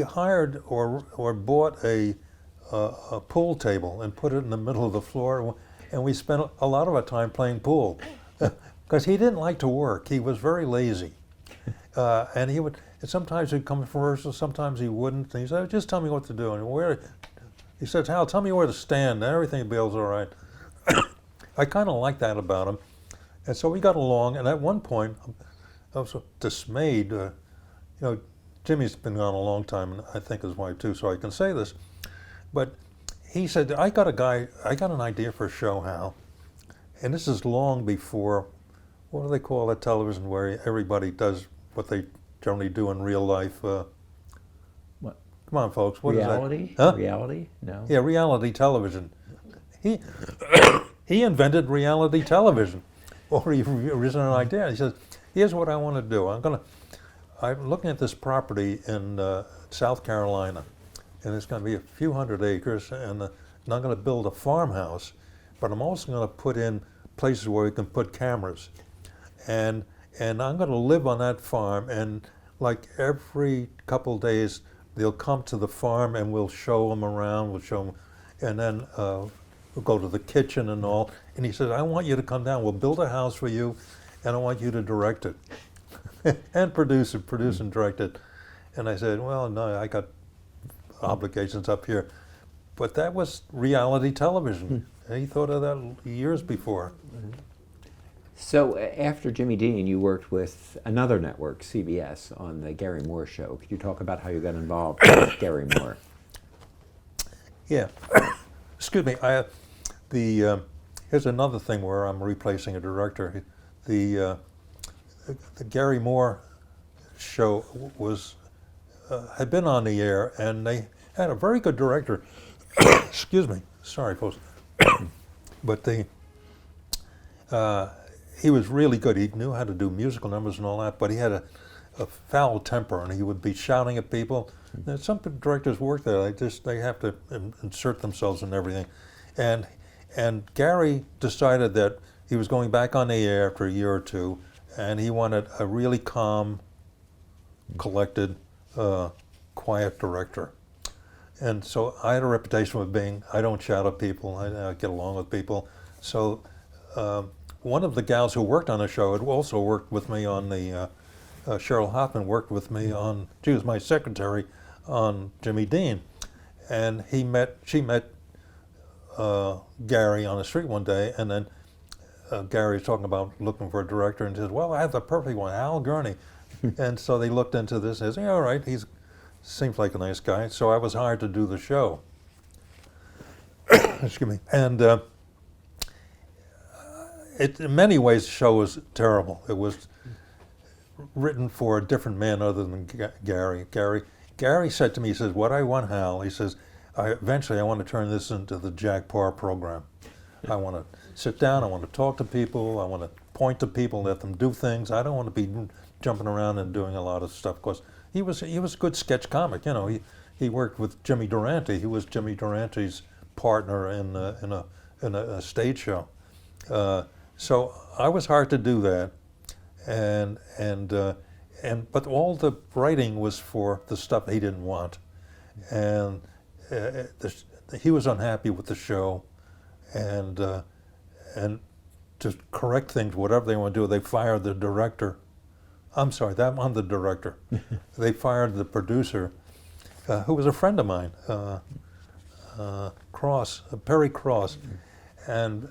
hired or bought a pool table and put it in the middle of the floor, and we spent a lot of our time playing pool. Because he didn't like to work. He was very lazy. And sometimes he'd come to rehearsal, sometimes he wouldn't. And he said, "Just tell me what to do." And he said, "Hal, tell me where to stand, and everything will be all right." I kind of liked that about him. And so we got along, and at one point, I was so dismayed. Jimmy's been gone a long time, and I think his wife too, so I can say this. But he said, I got an idea for a show, Hal. And this is long before, what do they call that television where everybody does what they generally do in real life? What? Come on, folks. What reality? Is that? Huh? Reality? No. Yeah, reality television. He invented reality television, or he original idea. He says, "Here's what I want to do. I'm looking at this property in South Carolina, and it's going to be a few hundred acres, and I'm going to build a farmhouse but I'm also going to put in places where we can put cameras. And I'm going to live on that farm, and like every couple of days, they'll come to the farm and we'll show them around, we'll show them, and then we'll go to the kitchen and all. And he says, I want you to come down, we'll build a house for you, and I want you to direct it. And produce and direct it. And I said, well, no, I got obligations up here. But that was reality television. And he thought of that years before. So after Jimmy Dean, you worked with another network, CBS, on the Gary Moore Show. Could you talk about how you got involved with Gary Moore? Yeah. Excuse me. Here's another thing where I'm replacing a director. The Gary Moore Show had been on the air, and they had a very good director. Excuse me. Sorry, folks. But he was really good. He knew how to do musical numbers and all that, but he had a foul temper, and he would be shouting at people. And some directors work there. They have to insert themselves in everything. And Gary decided that he was going back on the air after a year or two, and he wanted a really calm, collected, quiet director. And so I had a reputation of being, I don't shout at people, I get along with people. So one of the gals who worked on the show had also worked with me on the, Cheryl Hoffman worked with me on, she was my secretary on Jimmy Dean. And she met Gary on the street one day, and then Gary was talking about looking for a director, and says, well, I have the perfect one, Al Gurnee. And so they looked into this and said, yeah, all right, he seems like a nice guy. So I was hired to do the show. Excuse me. And in many ways, the show was terrible. It was written for a different man other than Gary. Gary said to me, he says, what I want, Hal, he says, eventually I want to turn this into the Jack Paar program. I want to sit down, I want to talk to people, I want to point to people, let them do things. I don't want to be jumping around and doing a lot of stuff, because he was a good sketch comic. You know, he worked with Jimmy Durante. He was Jimmy Durante's partner in a stage show. So I was hired to do that, but all the writing was for the stuff he didn't want, and he was unhappy with the show, and to correct things, whatever they want to do, they fired the director. I'm sorry, I'm the director. They fired the producer, who was a friend of mine, Perry Cross. And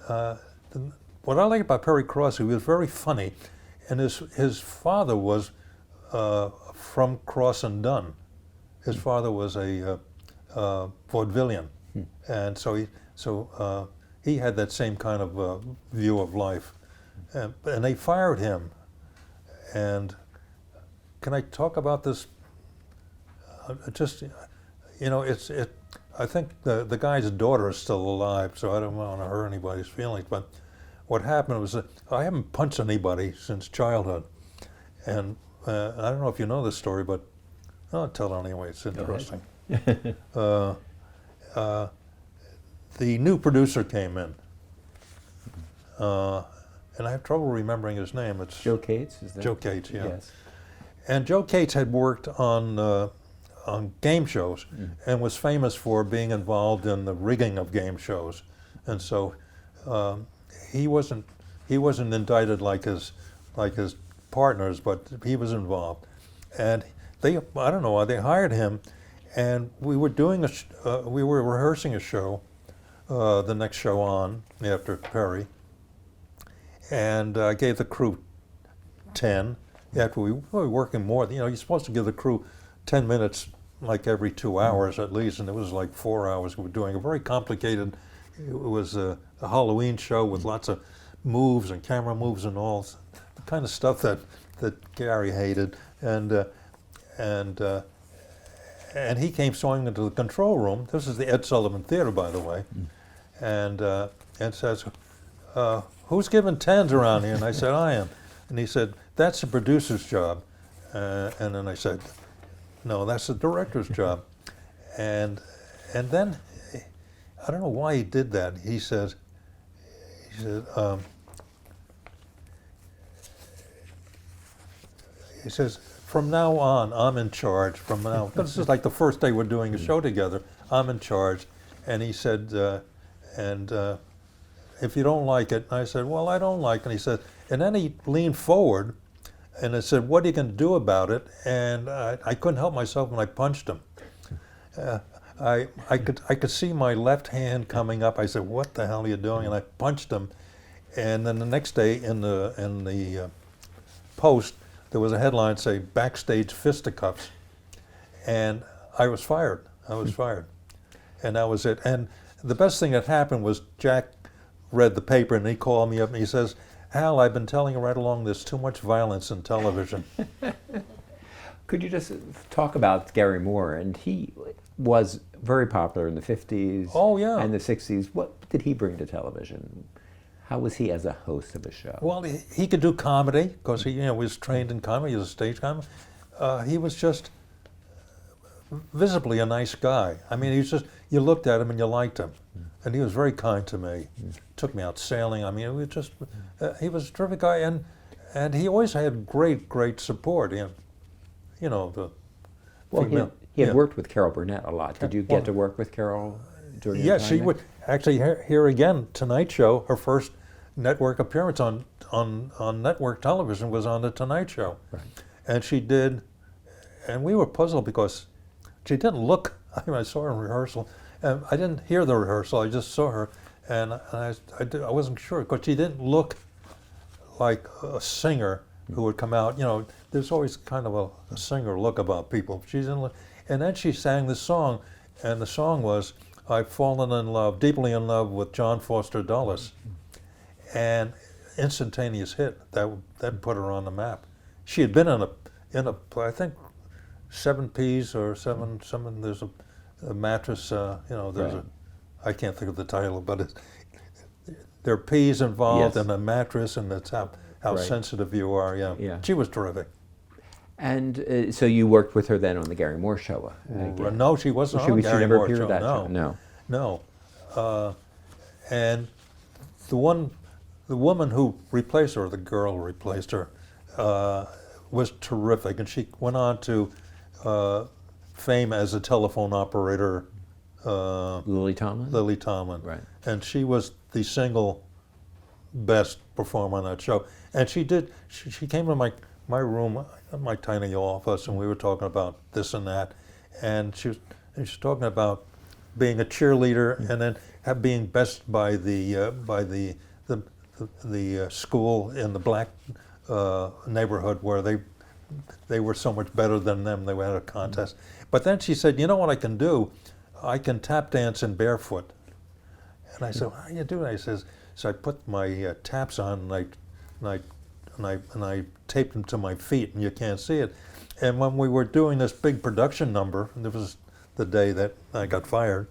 what I like about Perry Cross, he was very funny, and his father was from Cross and Dunn. His father was a vaudevillian, and so he had that same kind of view of life, and they fired him. And can I talk about this? Just, you know, I think the guy's daughter is still alive, so I don't want to hurt anybody's feelings. But what happened was that I haven't punched anybody since childhood, and I don't know if you know this story, but I'll tell it anyway. It's interesting. The new producer came in. And I have trouble remembering his name. It's Joe Cates, is that? Joe Cates, yeah. Yes. And Joe Cates had worked on game shows and was famous for being involved in the rigging of game shows. And so he wasn't indicted like his partners, but he was involved. And I don't know why, they hired him, and we were doing we were rehearsing a show, the next show on after Perry. And I gave the crew 10. After we were working more, you know, you're supposed to give the crew 10 minutes like every 2 hours at least, and it was like 4 hours. We were doing a very complicated, it was a Halloween show with lots of moves and camera moves and all, the kind of stuff that Gary hated. And he came sawing into the control room. This is the Ed Sullivan Theater, by the way, and says, who's giving 10s around here? And I said, I am. And he said, that's the producer's job. And then I said, no, that's the director's job. And then, I don't know why he did that. He says, he says, from now on, I'm in charge. From now, this is like the first day we're doing a show together. I'm in charge. And he said, if you don't like it, I said, well, I don't like it. And he said, and then he leaned forward and I said, what are you going to do about it? And I couldn't help myself when I punched him. I could see my left hand coming up. I said, what the hell are you doing? And I punched him. And then the next day in the Post, there was a headline say, backstage fisticuffs. And I was fired. And that was it. And the best thing that happened was Jack read the paper and he called me up and he says, Hal, I've been telling you right along there's too much violence in television. Could you just talk about Gary Moore? And he was very popular in the 50s Oh, yeah. and the 60s. What did he bring to television? How was he as a host of a show? Well, he could do comedy because he was trained in comedy. He was a stage comic. He was just visibly a nice guy. I mean, you looked at him and you liked him. And he was very kind to me. Took me out sailing. I mean, he was a terrific guy. And he always had great support. He had worked with Carol Burnett a lot. Did you get to work with Carol during your Yes, time she there? would. Actually, here again, Tonight Show, her first network appearance on network television was on the Tonight Show. Right. And she did, and we were puzzled because she didn't look, I saw her in rehearsal, and I didn't hear the rehearsal, I just saw her, and I wasn't sure, because she didn't look like a singer who would come out, there's always kind of a singer look about people. She didn't look, and then she sang this song, and the song was, I've fallen in love, deeply in love with John Foster Dulles. And instantaneous hit, that put her on the map. She had been in a I think 7 Ps or seven, there's a mattress, there's Right. I can't think of the title, but there are Ps involved Yes. and a mattress, and that's how Right. sensitive you are, Yeah. She was terrific. And so you worked with her then on the Gary Moore show? Again. No, she wasn't on She Gary never Moore appeared show. on that No. show? No. And the woman who replaced her, the girl who replaced her, was terrific. And she went on to fame as a telephone operator. Lily Tomlin? Lily Tomlin. Right. And she was the single best performer on that show. And she came to my room, my tiny office, and we were talking about this and that. And she was talking about being a cheerleader and then being best by the school in the black neighborhood where they were so much better than them. They had a contest. But then she said, you know what I can do? I can tap dance in barefoot. And I said, how do you do that? He says, so I put my taps on and I taped them to my feet, and you can't see it. And when we were doing this big production number, and it was the day that I got fired,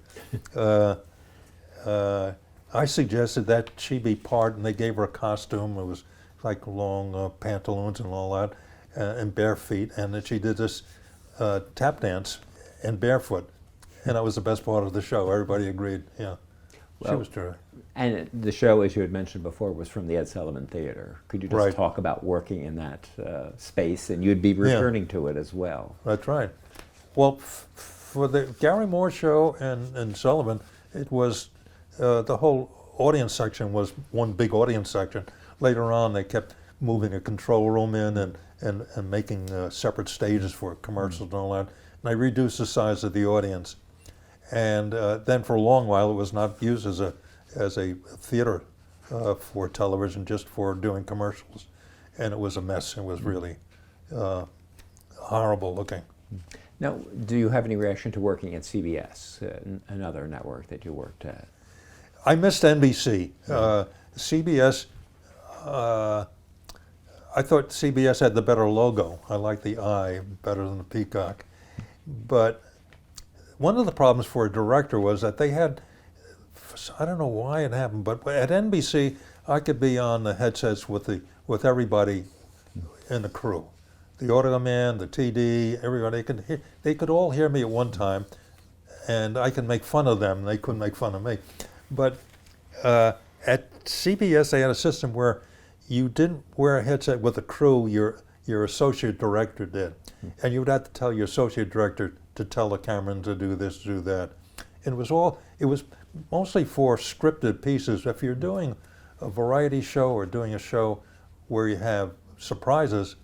I suggested that she be part, and they gave her a costume. It was like long pantaloons and all that, and bare feet, and that she did this tap dance in barefoot. And that was the best part of the show. Everybody agreed, yeah. She Well, was terrific. And the show, as you had mentioned before, was from the Ed Sullivan Theater. Could you just Right. talk about working in that space? And you'd be returning to it as well. That's right. Well, for the Gary Moore show and Sullivan, it was the whole audience section was one big audience section. Later on, they kept moving a control room in and making separate stages for commercials and all that. And they reduced the size of the audience. And then for a long while, it was not used as a theater for television, just for doing commercials. And it was a mess. It was really horrible looking. Now, do you have any reaction to working at CBS, another network that you worked at? I missed NBC. CBS, I thought CBS had the better logo. I like the eye better than the peacock. But one of the problems for a director was that they had, I don't know why it happened, but at NBC, I could be on the headsets with everybody in the crew. The audio man, the TD, everybody they could all hear me at one time, and I could make fun of them. They couldn't make fun of me. But at At CBS, they had a system where you didn't wear a headset with the crew. Your associate director did, and you would have to tell your associate director to tell the cameraman to do this, do that. And it was mostly for scripted pieces. If you're doing a variety show or doing a show where you have surprises,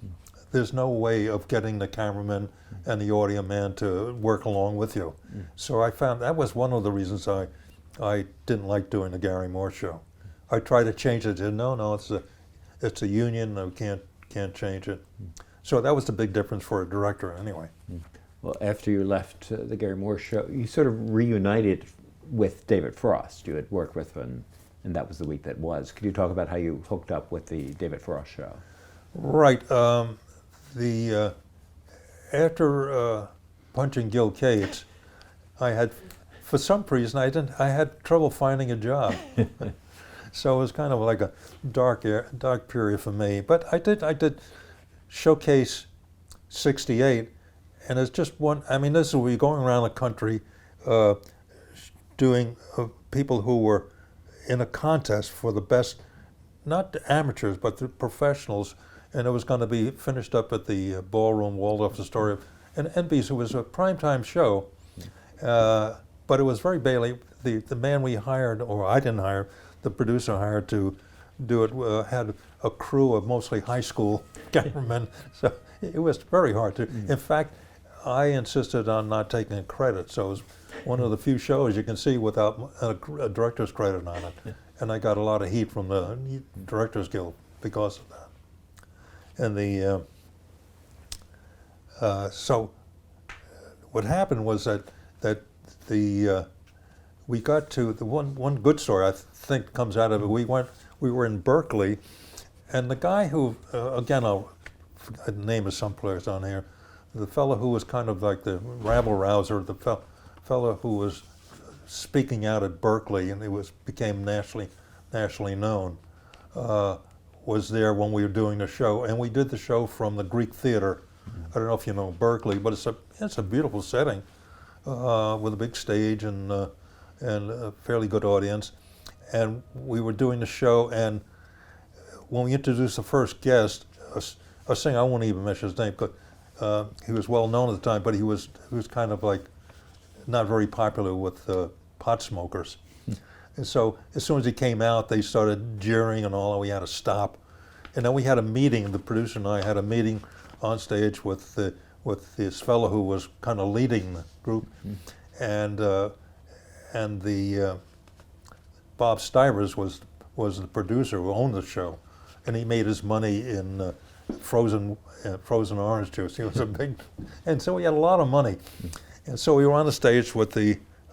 there's no way of getting the cameraman and the audio man to work along with you. So I found that was one of the reasons I didn't like doing the Gary Moore show. I tried to change it. No, it's a union. We can't change it. So that was the big difference for a director, anyway. Well, after you left the Gary Moore show, you sort of reunited with David Frost. You had worked with him, and that was the week that was. Could you talk about how you hooked up with the David Frost show? Right. After punching Gil Cates, I had, for some reason, I had trouble finding a job. So it was kind of like a dark period for me. But I did Showcase '68, and it's just one. I mean, this is where you're going around the country, doing people who were in a contest for the best, not the amateurs, but the professionals, and it was going to be finished up at the Ballroom Waldorf Astoria and NBC. It was a primetime show, but it was very Bailey. The man we hired, or I didn't hire, the producer hired to do it, had a crew of mostly high school cameramen, so it was very hard to. In fact, I insisted on not taking credit, so it was one of the few shows you can see without a director's credit on it. And I got a lot of heat from the Directors Guild because of that. And so what happened was that we got to the one good story I think comes out of it. We were in Berkeley, and the guy who again I'll name of some players on here, the fellow who was kind of like the rabble rouser, the fellow who was speaking out at Berkeley and became nationally known, was there when we were doing the show, and we did the show from the Greek Theater. I don't know if you know Berkeley, but it's a beautiful setting with a big stage and a fairly good audience. And we were doing the show, and when we introduced the first guest, a singer, I won't even mention his name, because he was well known at the time, but he was kind of like not very popular with pot smokers. And so as soon as he came out, they started jeering and all, and we had to stop. And then we had a meeting, the producer and I had a meeting on stage with this fellow who was kind of leading the group, and the Bob Stivers was the producer who owned the show, and he made his money in frozen orange juice. He was a big, and so he had a lot of money. And so we were on the stage with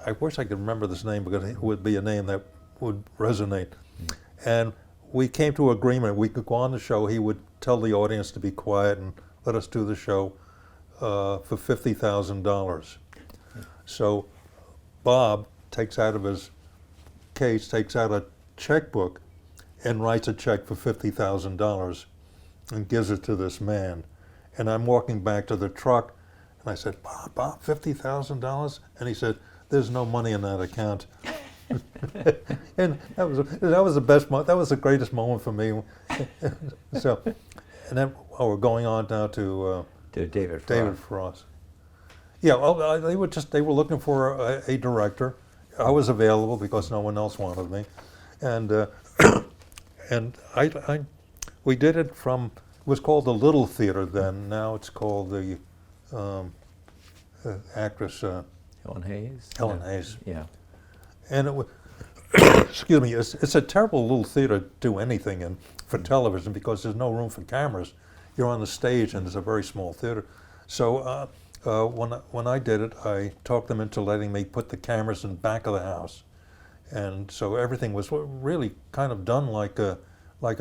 I wish I could remember this name because it would be a name that would resonate. And we came to an agreement. We could go on the show. He would tell the audience to be quiet and let us do the show for $50,000. So Bob takes out of his case, takes out a checkbook and writes a check for $50,000 and gives it to this man. And I'm walking back to the truck, and I said, Bob, $50,000? And he said, there's no money in that account. And that was the best moment. That was the greatest moment for me. So, and then we're going on now to David Frost. David Frost. Yeah, well, they were looking for a director. I was available because no one else wanted me, and we did it from. It was called the Little Theater then. Now it's called the actress Helen Hayes. Helen Hayes. Yeah. And it was. Excuse me. It's a terrible little theater to do anything in for television because there's no room for cameras. You're on the stage and it's a very small theater. So when I did it, I talked them into letting me put the cameras in the back of the house, and so everything was really kind of done like a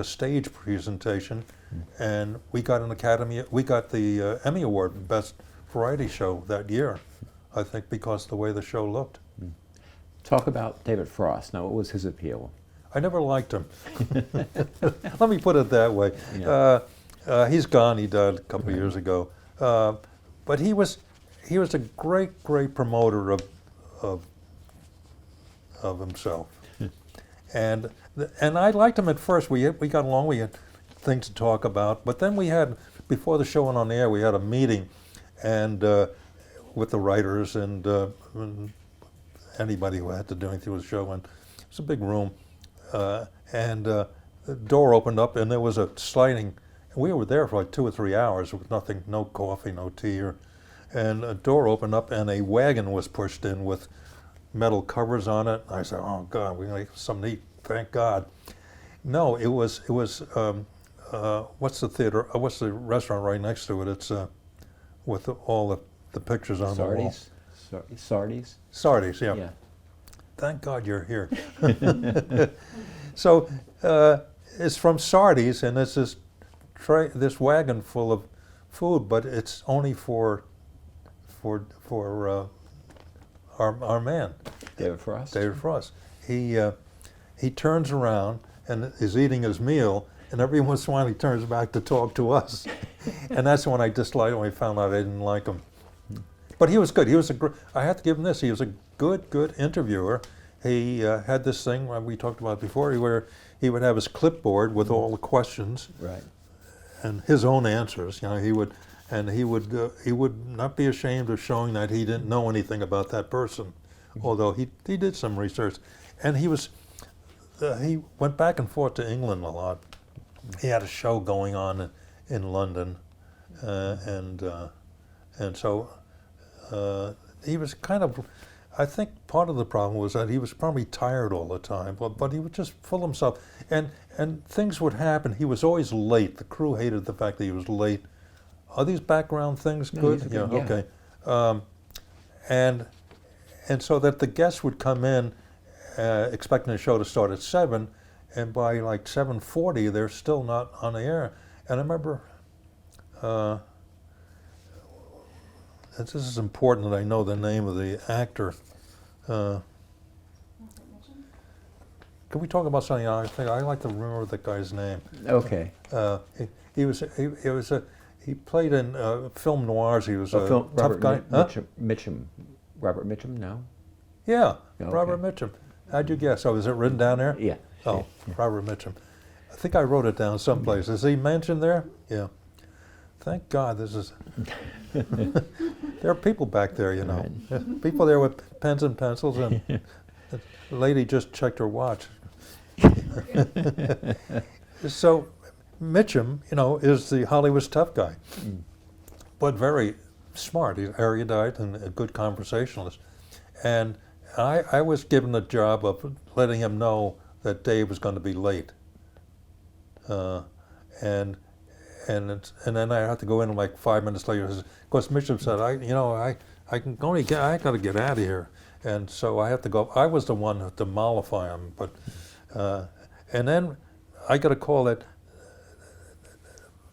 stage presentation. And we got the Emmy Award for Best Variety Show that year, I think, because of the way the show looked. Talk about David Frost. Now, what was his appeal? I never liked him. Let me put it that way. Yeah. He's gone. He died a couple of years ago. But he was a great promoter of himself, and I liked him at first. We got along. We had things to talk about. But then we had, before the show went on the air, we had a meeting, and with the writers and anybody who had to do anything with the show. And it was a big room, and the door opened up, and there was a sliding. We were there for like 2 or 3 hours with nothing, no coffee, no tea, and a door opened up, and a wagon was pushed in with metal covers on it. I said, "Oh God, we're gonna get something to eat." Thank God. No, it was. What's the theater? What's the restaurant right next to it? It's with all the pictures on the wall. Sardi's? Sardi's, yeah. Yeah. Thank God you're here. So it's from Sardi's, and it's this wagon full of food, but it's only for our man, David Frost? David Frost. He turns around and is eating his meal, and every once in a while he turns back to talk to us. And that's when I disliked him. I found out I didn't like him. But he was good. I have to give him this. He was a good interviewer. He had this thing we talked about before, where he would have his clipboard with all the questions, Right. and his own answers. He would not be ashamed of showing that he didn't know anything about that person, although he did some research. And he went back and forth to England a lot. He had a show going on in London, and so he was kind of. I think part of the problem was that he was probably tired all the time, but he would just full himself, and things would happen. He was always late. The crew hated the fact that he was late. Are these background things good? Yeah, okay. And so that the guests would come in expecting the show to start at 7, and by like 7:40 they're still not on the air. And I remember, this is important that I know the name of the actor. Can we talk about something else? I like to remember the guy's name. Okay. He played in film noirs. He was a tough Robert guy. Mitchum. Robert Mitchum? No. Yeah, Okay. Robert Mitchum. How'd you guess? Oh, is it written down there? Yeah. Oh, Yeah. Robert Mitchum. I think I wrote it down someplace. Is he mentioned there? Yeah. Thank God this is. There are people back there, Right. People there with pens and pencils, and the lady just checked her watch. So Mitchum, is the Hollywood's tough guy, but very smart. He's erudite and a good conversationalist. And I was given the job of letting him know that Dave was going to be late. And then I had to go in like 5 minutes later. Of course, Mitchum said, I got to get out of here, and so I have to go. I was the one to mollify him, but and then I got a call that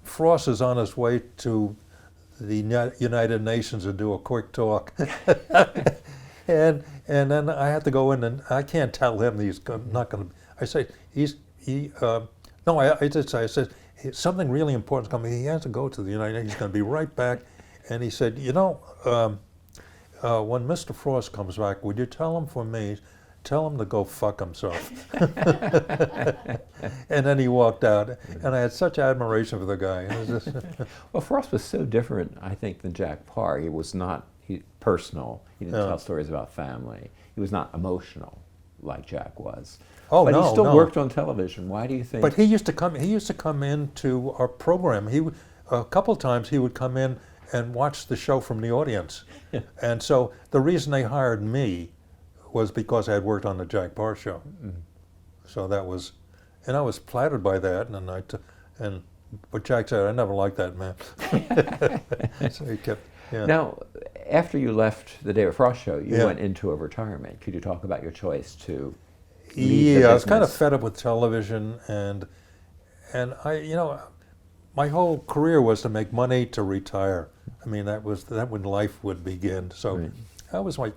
Frost is on his way to the United Nations to do a quick talk, and then I had to go in, and I can't tell him he's not going to. I say no, I did say, I said, something really important is coming. He has to go to the United Nations. He's going to be right back. And he said, when Mr. Frost comes back, would you tell him for me, tell him to go fuck himself. And then he walked out. And I had such admiration for the guy. It was just Well, Frost was so different, I think, than Jack Parr. He was not personal. He didn't tell stories about family. He was not emotional like Jack was. Oh, but no, he still no. worked on television. Why do you think? But he used to come into our program. A couple times he would come in and watch the show from the audience. Yeah. And so the reason they hired me was because I had worked on the Jack Parr show. Mm-hmm. So that was, and I was flattered by that. But Jack said, I never liked that man. So he kept. Yeah. Now, after you left the David Frost show, you Yeah. went into a retirement. Could you talk about your choice to leave the Yeah, I was kind of business? fed up with television, and I, my whole career was to make money to retire. I mean, that when life would begin. So Right. I was like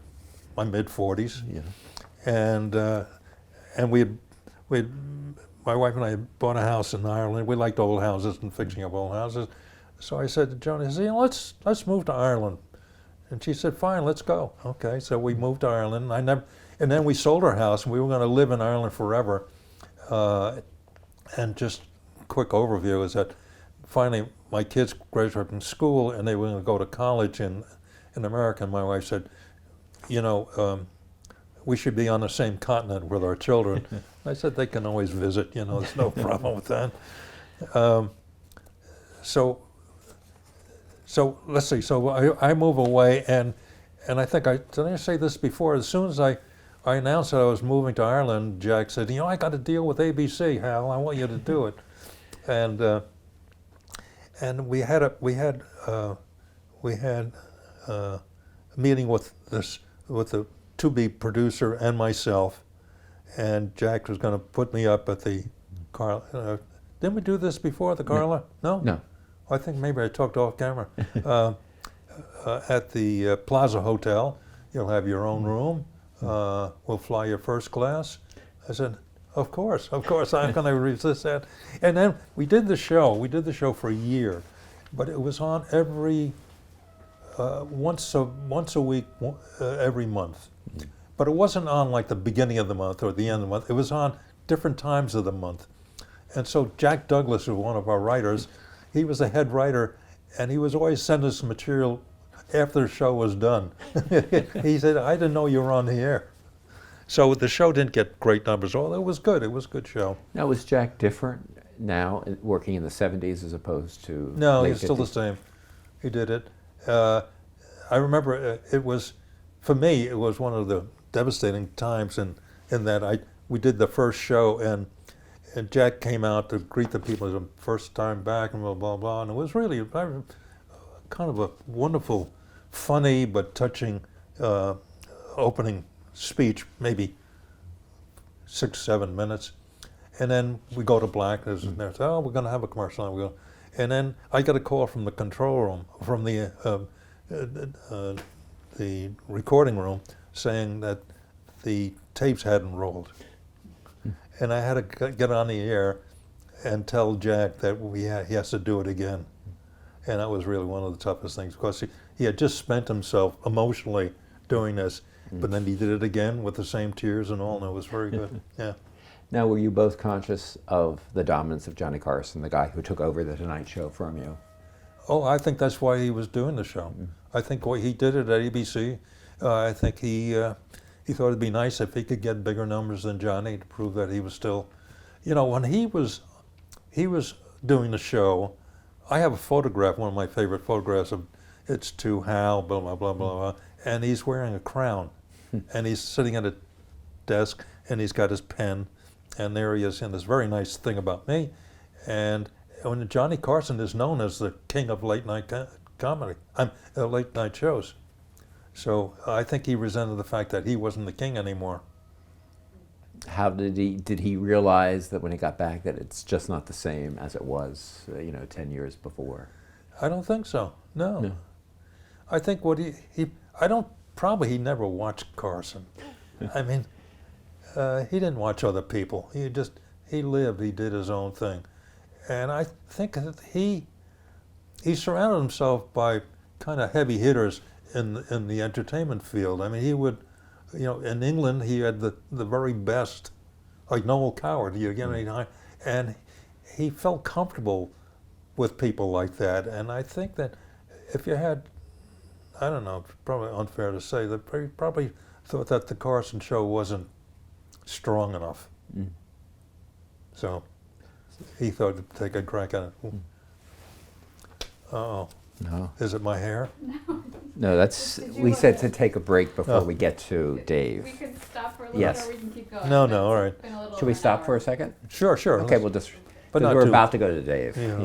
my mid-40s, Yeah. and my wife and I bought a house in Ireland. We liked old houses and fixing up old houses. So I said to Joan, let's move to Ireland. And she said, fine, let's go. Okay, so we moved to Ireland. And then we sold our house, and we were going to live in Ireland forever. And just quick overview is that finally my kids graduated from school, and they were going to go to college in America. And my wife said, you know, we should be on the same continent with our children. I said, they can always visit, you know, there's no problem with that. So let's see, so I move away, and I think, did I say this before? As soon as I announced that I was moving to Ireland, Jack said, you know, I got to deal with ABC, Hal, I want you to do it. And we had a meeting with the to-be producer and myself, and Jack was going to put me up at the Carla. Didn't we do this before, the Carla? No? No. I think maybe I talked off camera. At the Plaza Hotel, you'll have your own room. We'll fly you first class. I said, of course, I'm going to resist that. And then we did the show. We did the show for a year, but it was on every once a week, every month. But it wasn't on like the beginning of the month or the end of the month. It was on different times of the month. And so Jack Douglas was one of our writers. He was the head writer, and he was always sending us material after the show was done. He said, I didn't know you were on the air. So the show didn't get great numbers. Oh, it was good. It was a good show. Now, was Jack different now, working in the 70s as opposed to No, late he's still the 50s? same. He did it. I remember it was, for me, it was one of the devastating times in that we did the first show, and Jack came out to greet the people as the first time back, and blah, blah, blah. And it was really kind of a wonderful, funny, but touching opening speech, maybe 6-7 minutes. And then we go to black, and there's, oh, we're going to have a commercial. And then I got a call from the control room, from the recording room, saying that the tapes hadn't rolled. And I had to get on the air and tell Jack that he has to do it again. And that was really one of the toughest things, because he had just spent himself emotionally doing this, but then he did it again with the same tears and all, and it was very good. Yeah. Now, were you both conscious of the dominance of Johnny Carson, the guy who took over the Tonight Show from you? Oh, I think that's why he was doing the show. I think he did it at ABC. I think he thought it'd be nice if he could get bigger numbers than Johnny to prove that he was still, you know, when he was doing the show. I have a photograph, one of my favorite photographs of, it's to Hal, blah, blah, blah, blah, blah, and he's wearing a crown, and he's sitting at a desk, and he's got his pen, and there he is in this very nice thing about me. And when Johnny Carson is known as the king of late night comedy, late night shows. So I think he resented the fact that he wasn't the king anymore. How did he realize that when he got back that it's just not the same as it was, 10 years before? I don't think so. No. I think what he he never watched Carson. I mean, he didn't watch other people. He did his own thing. And I think that he surrounded himself by kind of heavy hitters in the entertainment field. I mean, he would, in England, he had the very best, like Noel Coward, and he felt comfortable with people like that. And I think that if you had, I don't know, it's probably unfair to say, that he probably thought that the Carson show wasn't strong enough. So he thought to take a crack at it. Uh-oh. No. Is it my hair? No, we said to take a break before we get to Dave. We could stop for a little Yes. bit, or we can keep going. No, It's all right. been a little Should we over an stop hour. for a second? Sure. Okay, we'll just, But because not we're too- about to go to Dave. Yeah, Yeah.